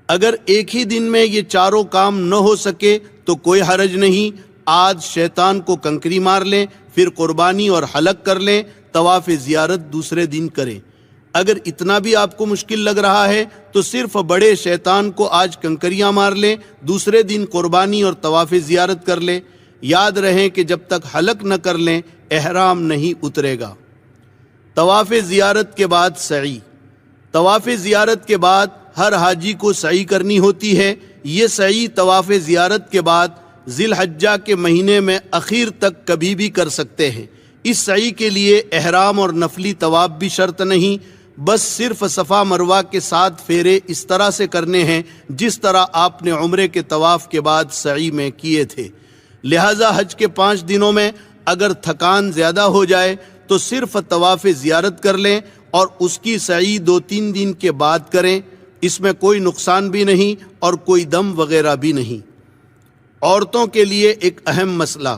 اگر ایک ہی دن میں یہ چاروں کام نہ ہو سکے تو کوئی حرج نہیں، آج شیطان کو کنکری مار لیں، پھر قربانی اور حلق کر لیں، طواف زیارت دوسرے دن کریں۔ اگر اتنا بھی آپ کو مشکل لگ رہا ہے تو صرف بڑے شیطان کو آج کنکریاں مار لیں، دوسرے دن قربانی اور طواف زیارت کر لیں۔ یاد رہیں کہ جب تک حلق نہ کر لیں احرام نہیں اترے گا۔ طواف زیارت کے بعد سعی۔ طواف زیارت کے بعد ہر حاجی کو سعی کرنی ہوتی ہے۔ یہ سعی طواف زیارت کے بعد ذی الحجہ کے مہینے میں اخیر تک کبھی بھی کر سکتے ہیں۔ اس سعی کے لیے احرام اور نفلی طواف بھی شرط نہیں، بس صرف صفا مروہ کے 7 پھیرے اس طرح سے کرنے ہیں جس طرح آپ نے عمرے کے طواف کے بعد سعی میں کیے تھے۔ لہٰذا حج کے 5 دنوں میں اگر تھکان زیادہ ہو جائے تو صرف طواف زیارت کر لیں اور اس کی سعی 2-3 دن کے بعد کریں، اس میں کوئی نقصان بھی نہیں اور کوئی دم وغیرہ بھی نہیں۔ عورتوں کے لیے ایک اہم مسئلہ،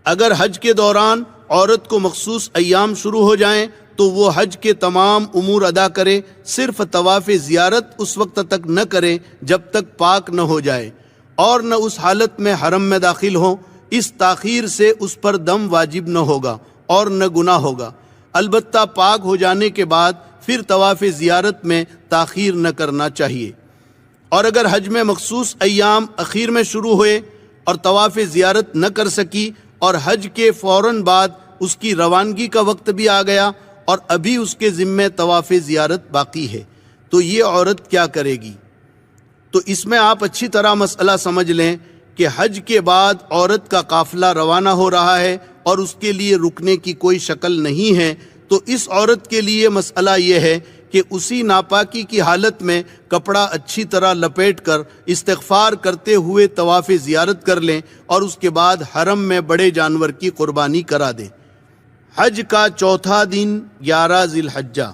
اگر حج کے دوران عورت کو مخصوص ایام شروع ہو جائیں تو وہ حج کے تمام امور ادا کرے، صرف طواف زیارت اس وقت تک نہ کرے جب تک پاک نہ ہو جائے اور نہ اس حالت میں حرم میں داخل ہوں۔ اس تاخیر سے اس پر دم واجب نہ ہوگا اور نہ گناہ ہوگا، البتہ پاک ہو جانے کے بعد پھر طواف زیارت میں تاخیر نہ کرنا چاہیے۔ اور اگر حج میں مخصوص ایام اخیر میں شروع ہوئے اور طواف زیارت نہ کر سکی اور حج کے فوراً بعد اس کی روانگی کا وقت بھی آ گیا اور ابھی اس کے ذمے طواف زیارت باقی ہے تو یہ عورت کیا کرے گی؟ تو اس میں آپ اچھی طرح مسئلہ سمجھ لیں کہ حج کے بعد عورت کا قافلہ روانہ ہو رہا ہے اور اس کے لیے رکنے کی کوئی شکل نہیں ہے، تو اس عورت کے لیے مسئلہ یہ ہے کہ اسی ناپاکی کی حالت میں کپڑا اچھی طرح لپیٹ کر استغفار کرتے ہوئے طواف زیارت کر لیں اور اس کے بعد حرم میں بڑے جانور کی قربانی کرا دیں۔ حج کا چوتھا دن 11 ذی الحجہ۔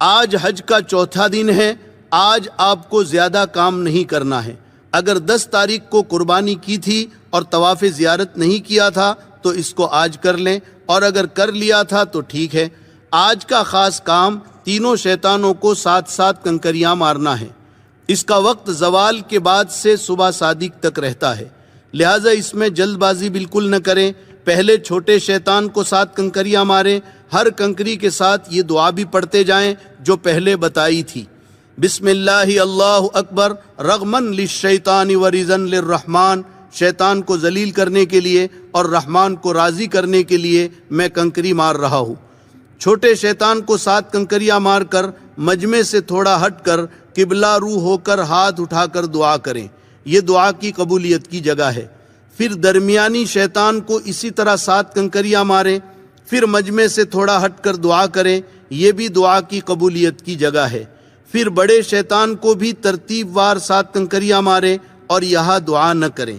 آج حج کا چوتھا دن ہے، آج آپ کو زیادہ کام نہیں کرنا ہے۔ اگر 10 تاریخ کو قربانی کی تھی اور طواف زیارت نہیں کیا تھا تو اس کو آج کر لیں، اور اگر کر لیا تھا تو ٹھیک ہے۔ آج کا خاص کام تینوں شیطانوں کو 7 کنکریاں مارنا ہے۔ اس کا وقت زوال کے بعد سے صبح صادق تک رہتا ہے، لہٰذا اس میں جلد بازی بالکل نہ کریں۔ پہلے چھوٹے شیطان کو 7 کنکریاں ماریں، ہر کنکری کے ساتھ یہ دعا بھی پڑھتے جائیں جو پہلے بتائی تھی، بسم اللہ اللہ اکبر رغمن للشیطان ورزن للرحمن، شیطان کو ذلیل کرنے کے لیے اور رحمان کو راضی کرنے کے لیے میں کنکری مار رہا ہوں۔ چھوٹے شیطان کو 7 کنکریاں مار کر مجمع سے تھوڑا ہٹ کر قبلہ رو ہو کر ہاتھ اٹھا کر دعا کریں، یہ دعا کی قبولیت کی جگہ ہے۔ پھر درمیانی شیطان کو اسی طرح 7 کنکریاں ماریں، پھر مجمع سے تھوڑا ہٹ کر دعا کریں، یہ بھی دعا کی قبولیت کی جگہ ہے۔ پھر بڑے شیطان کو بھی ترتیب وار 7 کنکریاں ماریں اور یہاں دعا نہ کریں۔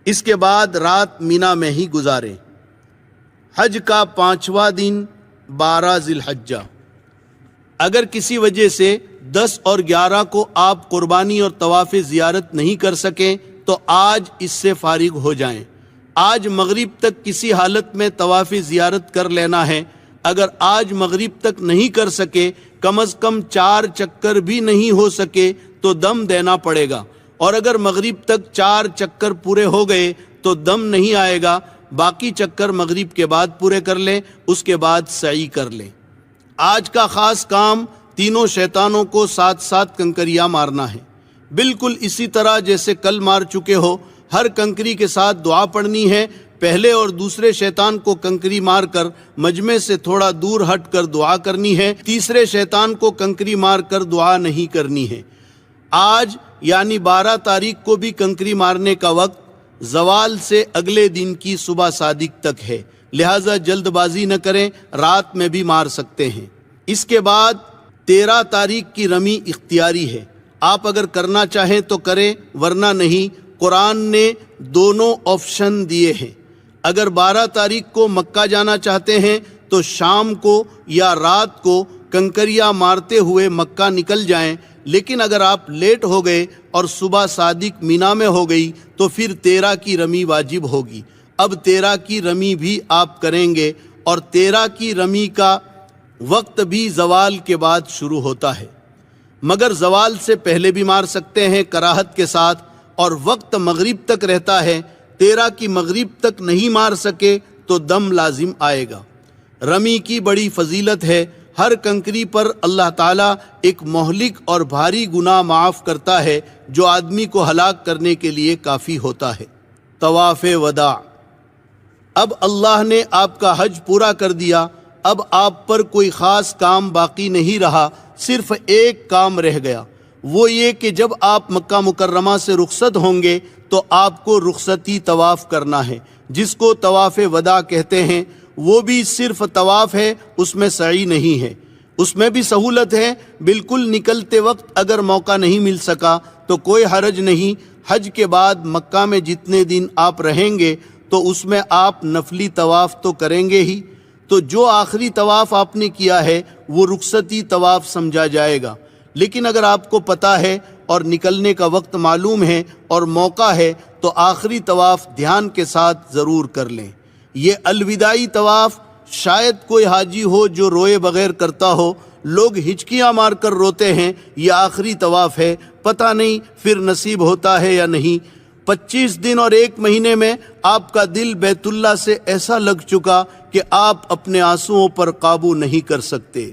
اس کے بعد رات مینا میں ہی گزاریں۔ حج کا 5واں دن 12 ذی الحجہ۔ اگر کسی وجہ سے 10 اور 11 کو آپ قربانی اور طواف زیارت نہیں کر سکیں تو آج اس سے فارغ ہو جائیں۔ آج مغرب تک کسی حالت میں طواف زیارت کر لینا ہے، اگر آج مغرب تک نہیں کر سکے، کم از کم 4 چکر بھی نہیں ہو سکے تو دم دینا پڑے گا، اور اگر مغرب تک 4 چکر پورے ہو گئے تو دم نہیں آئے گا، باقی چکر مغرب کے بعد پورے کر لیں، اس کے بعد سعی کر لیں۔ آج کا خاص کام تینوں شیطانوں کو ساتھ ساتھ کنکریاں مارنا ہے، بالکل اسی طرح جیسے کل مار چکے ہو۔ ہر کنکری کے ساتھ دعا پڑھنی ہے، پہلے اور دوسرے شیطان کو کنکری مار کر مجمع سے تھوڑا دور ہٹ کر دعا کرنی ہے، تیسرے شیطان کو کنکری مار کر دعا نہیں کرنی ہے۔ آج یعنی 12 تاریخ کو بھی کنکری مارنے کا وقت زوال سے اگلے دن کی صبح صادق تک ہے، لہٰذا جلد بازی نہ کریں، رات میں بھی مار سکتے ہیں۔ اس کے بعد 13 تاریخ کی رمی اختیاری ہے، آپ اگر کرنا چاہیں تو کریں، ورنہ نہیں۔ قرآن نے دونوں آپشن دیے ہیں۔ اگر 12 تاریخ کو مکہ جانا چاہتے ہیں تو شام کو یا رات کو کنکریاں مارتے ہوئے مکہ نکل جائیں، لیکن اگر آپ لیٹ ہو گئے اور صبح صادق مینا میں ہو گئی تو پھر 13 کی رمی واجب ہوگی۔ اب 13 کی رمی بھی آپ کریں گے، اور 13 کی رمی کا وقت بھی زوال کے بعد شروع ہوتا ہے، مگر زوال سے پہلے بھی مار سکتے ہیں کراہت کے ساتھ، اور وقت مغرب تک رہتا ہے۔ 13 کی مغرب تک نہیں مار سکے تو دم لازم آئے گا۔ رمی کی بڑی فضیلت ہے، ہر کنکری پر اللہ تعالیٰ ایک مہلک اور بھاری گناہ معاف کرتا ہے جو آدمی کو ہلاک کرنے کے لیے کافی ہوتا ہے۔ طواف وداع۔ اب اللہ نے آپ کا حج پورا کر دیا، اب آپ پر کوئی خاص کام باقی نہیں رہا، صرف ایک کام رہ گیا، وہ یہ کہ جب آپ مکہ مکرمہ سے رخصت ہوں گے تو آپ کو رخصتی طواف کرنا ہے، جس کو طواف وداع کہتے ہیں۔ وہ بھی صرف طواف ہے، اس میں سعی نہیں ہے۔ اس میں بھی سہولت ہے، بالکل نکلتے وقت اگر موقع نہیں مل سکا تو کوئی حرج نہیں۔ حج کے بعد مکہ میں جتنے دن آپ رہیں گے تو اس میں آپ نفلی طواف تو کریں گے ہی، تو جو آخری طواف آپ نے کیا ہے وہ رخصتی طواف سمجھا جائے گا۔ لیکن اگر آپ کو پتہ ہے اور نکلنے کا وقت معلوم ہے اور موقع ہے تو آخری طواف دھیان کے ساتھ ضرور کر لیں۔ یہ الوداعی طواف شاید کوئی حاجی ہو جو روئے بغیر کرتا ہو، لوگ ہچکیاں مار کر روتے ہیں، یہ آخری طواف ہے، پتہ نہیں پھر نصیب ہوتا ہے یا نہیں۔ 25 دن اور 1 مہینے میں آپ کا دل بیت اللہ سے ایسا لگ چکا کہ آپ اپنے آنسوؤں پر قابو نہیں کر سکتے۔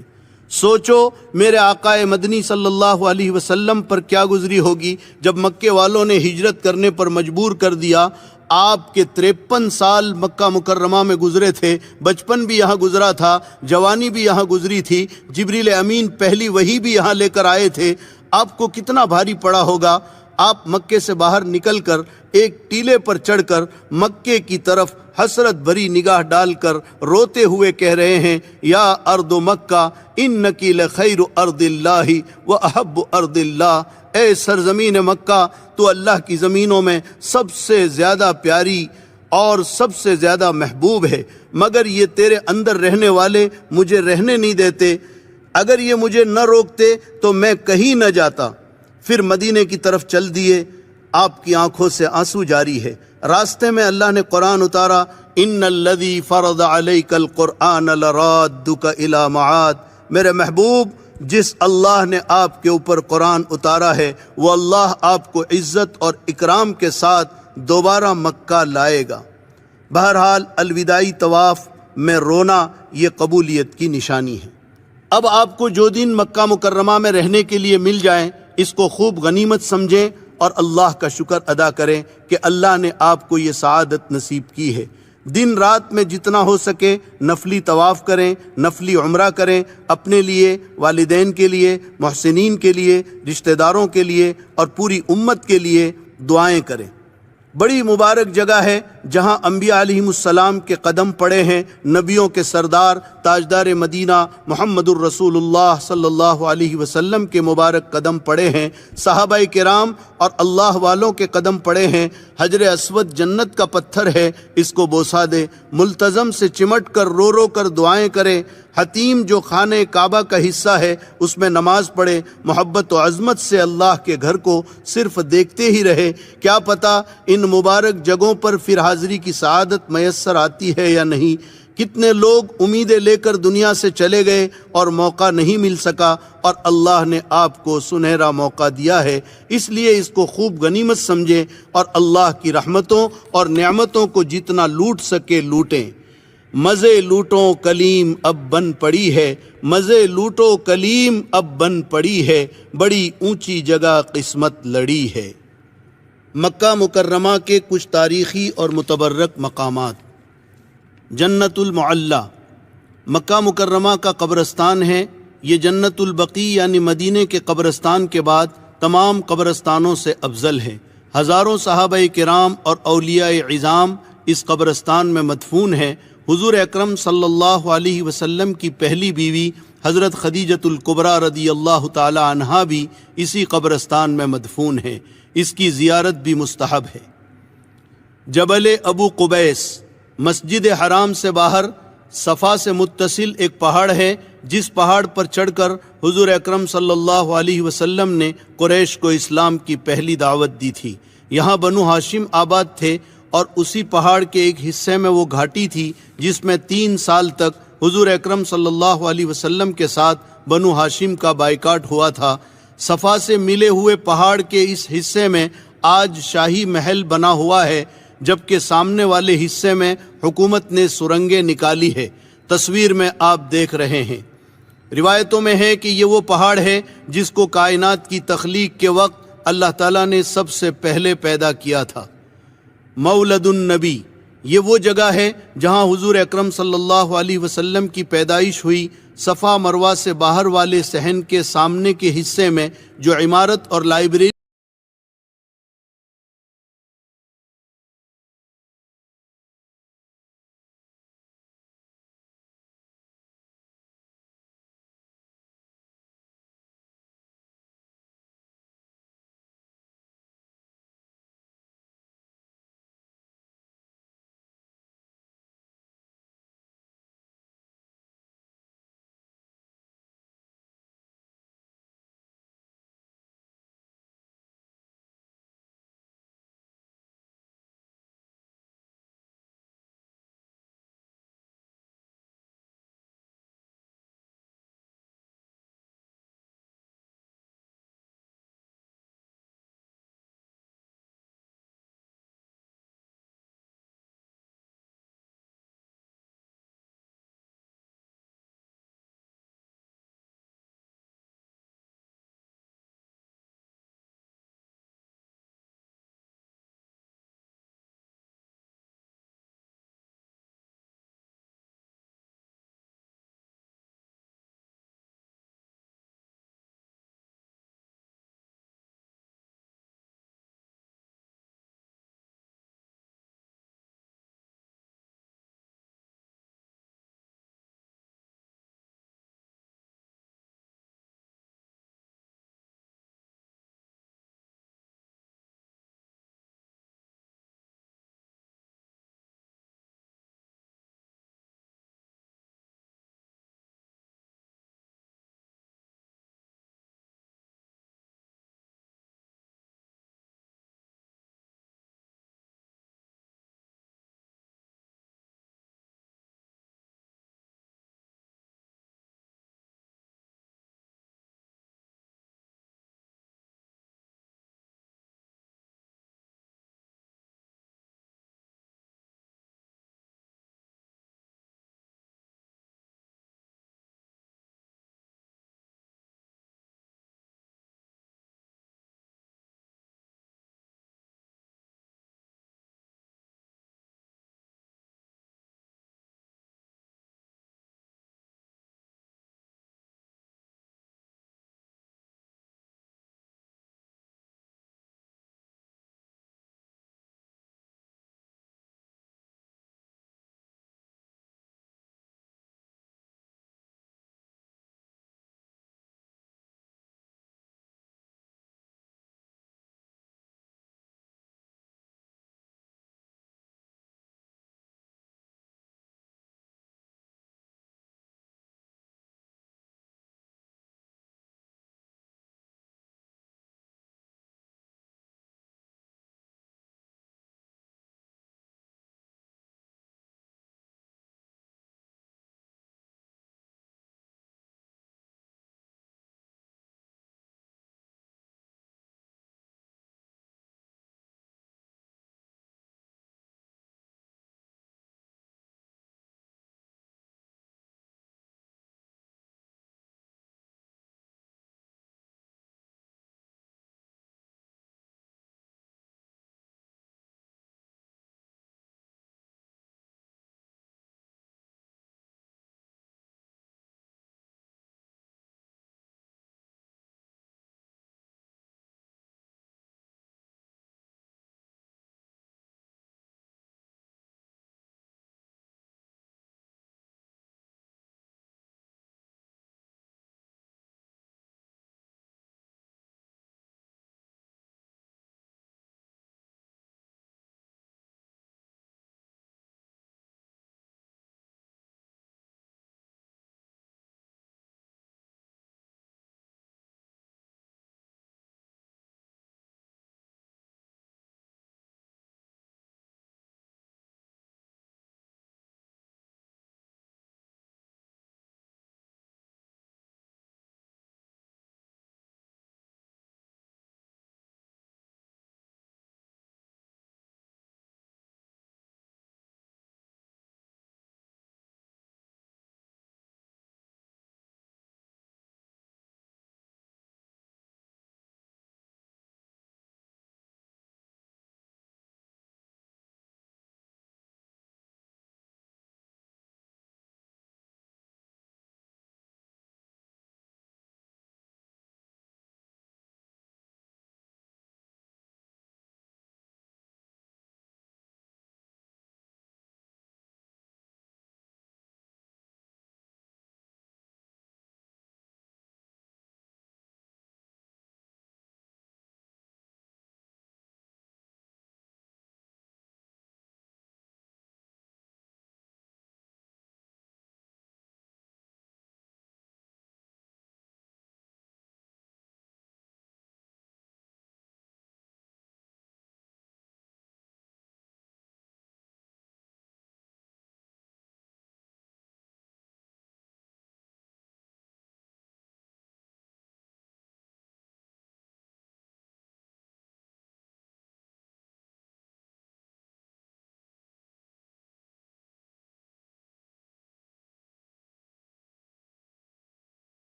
سوچو میرے آقا مدنی صلی اللہ علیہ وسلم پر کیا گزری ہوگی جب مکے والوں نے ہجرت کرنے پر مجبور کر دیا۔ آپ کے 53 سال مکہ مکرمہ میں گزرے تھے، بچپن بھی یہاں گزرا تھا، جوانی بھی یہاں گزری تھی، جبریل امین پہلی وحی بھی یہاں لے کر آئے تھے، آپ کو کتنا بھاری پڑا ہوگا۔ آپ مکے سے باہر نکل کر ایک ٹیلے پر چڑھ کر مکے کی طرف حسرت بھری نگاہ ڈال کر روتے ہوئے کہہ رہے ہیں، یا ارض مکہ انکی لخیر ارض اللہ و احب ارض اللہ، اے سرزمین مکہ تو اللہ کی زمینوں میں سب سے زیادہ پیاری اور سب سے زیادہ محبوب ہے، مگر یہ تیرے اندر رہنے والے مجھے رہنے نہیں دیتے، اگر یہ مجھے نہ روکتے تو میں کہیں نہ جاتا۔ پھر مدینے کی طرف چل دیے، آپ کی آنکھوں سے آنسو جاری ہے۔ راستے میں اللہ نے قرآن اتارا، ان الذی فرض علیک القرآن لرادک الی معاد، میرے محبوب جس اللہ نے آپ کے اوپر قرآن اتارا ہے وہ اللہ آپ کو عزت اور اکرام کے ساتھ دوبارہ مکہ لائے گا۔ بہرحال الوداعی طواف میں رونا یہ قبولیت کی نشانی ہے۔ اب آپ کو جو دن مکہ مکرمہ میں رہنے کے لیے مل جائیں اس کو خوب غنیمت سمجھیں اور اللہ کا شکر ادا کریں کہ اللہ نے آپ کو یہ سعادت نصیب کی ہے۔ دن رات میں جتنا ہو سکے نفلی طواف کریں، نفلی عمرہ کریں، اپنے لیے، والدین کے لیے، محسنین کے لیے، رشتہ داروں کے لیے اور پوری امت کے لیے دعائیں کریں۔ بڑی مبارک جگہ ہے جہاں انبیاء علیہم السلام کے قدم پڑے ہیں، نبیوں کے سردار تاجدار مدینہ محمد الرسول اللہ صلی اللہ علیہ وسلم کے مبارک قدم پڑے ہیں، صحابہ کرام اور اللہ والوں کے قدم پڑے ہیں۔ حجر اسود جنت کا پتھر ہے، اس کو بوسا دے، ملتزم سے چمٹ کر رو رو کر دعائیں کرے۔ حتیم جو خانہ کعبہ کا حصہ ہے اس میں نماز پڑھے، محبت و عظمت سے اللہ کے گھر کو صرف دیکھتے ہی رہے۔ کیا پتہ ان مبارک جگہوں پر پھر حاضری کی سعادت میسر آتی ہے یا نہیں، کتنے لوگ امیدیں لے کر دنیا سے چلے گئے اور موقع نہیں مل سکا، اور اللہ نے آپ کو سنہرا موقع دیا ہے، اس لیے اس کو خوب غنیمت سمجھیں اور اللہ کی رحمتوں اور نعمتوں کو جتنا لوٹ سکے لوٹیں۔ مزے لوٹو کلیم اب بن پڑی ہے، مزے لوٹو کلیم اب بن پڑی ہے، بڑی اونچی جگہ قسمت لڑی ہے۔ مکہ مکرمہ کے کچھ تاریخی اور متبرک مقامات۔ جنت المعلی مکہ مکرمہ کا قبرستان ہے۔ یہ جنت البقیع یعنی مدینے کے قبرستان کے بعد تمام قبرستانوں سے افضل ہے۔ ہزاروں صحابہ کرام اور اولیاء عظام اس قبرستان میں مدفون ہیں۔ حضور اکرم صلی اللہ علیہ وسلم کی پہلی بیوی حضرت خدیجۃ الکبریٰ رضی اللہ تعالی عنہا بھی اسی قبرستان میں مدفون ہیں۔ اس کی زیارت بھی مستحب ہے۔ جبل ابو قبیس مسجد حرام سے باہر صفا سے متصل ایک پہاڑ ہے، جس پہاڑ پر چڑھ کر حضور اکرم صلی اللہ علیہ وسلم نے قریش کو اسلام کی پہلی دعوت دی تھی۔ یہاں بنو ہاشم آباد تھے، اور اسی پہاڑ کے ایک حصے میں وہ گھاٹی تھی جس میں 3 سال تک حضور اکرم صلی اللہ علیہ وسلم کے ساتھ بنو ہاشم کا بائیکاٹ ہوا تھا۔ صفا سے ملے ہوئے پہاڑ کے اس حصے میں آج شاہی محل بنا ہوا ہے، جبکہ سامنے والے حصے میں حکومت نے سرنگیں نکالی ہے۔ تصویر میں آپ دیکھ رہے ہیں۔ روایتوں میں ہے کہ یہ وہ پہاڑ ہے جس کو کائنات کی تخلیق کے وقت اللہ تعالیٰ نے سب سے پہلے پیدا کیا تھا۔ مولد النبی یہ وہ جگہ ہے جہاں حضور اکرم صلی اللہ علیہ وسلم کی پیدائش ہوئی۔ صفا مروہ سے باہر والے صحن کے سامنے کے حصے میں جو عمارت اور لائبریری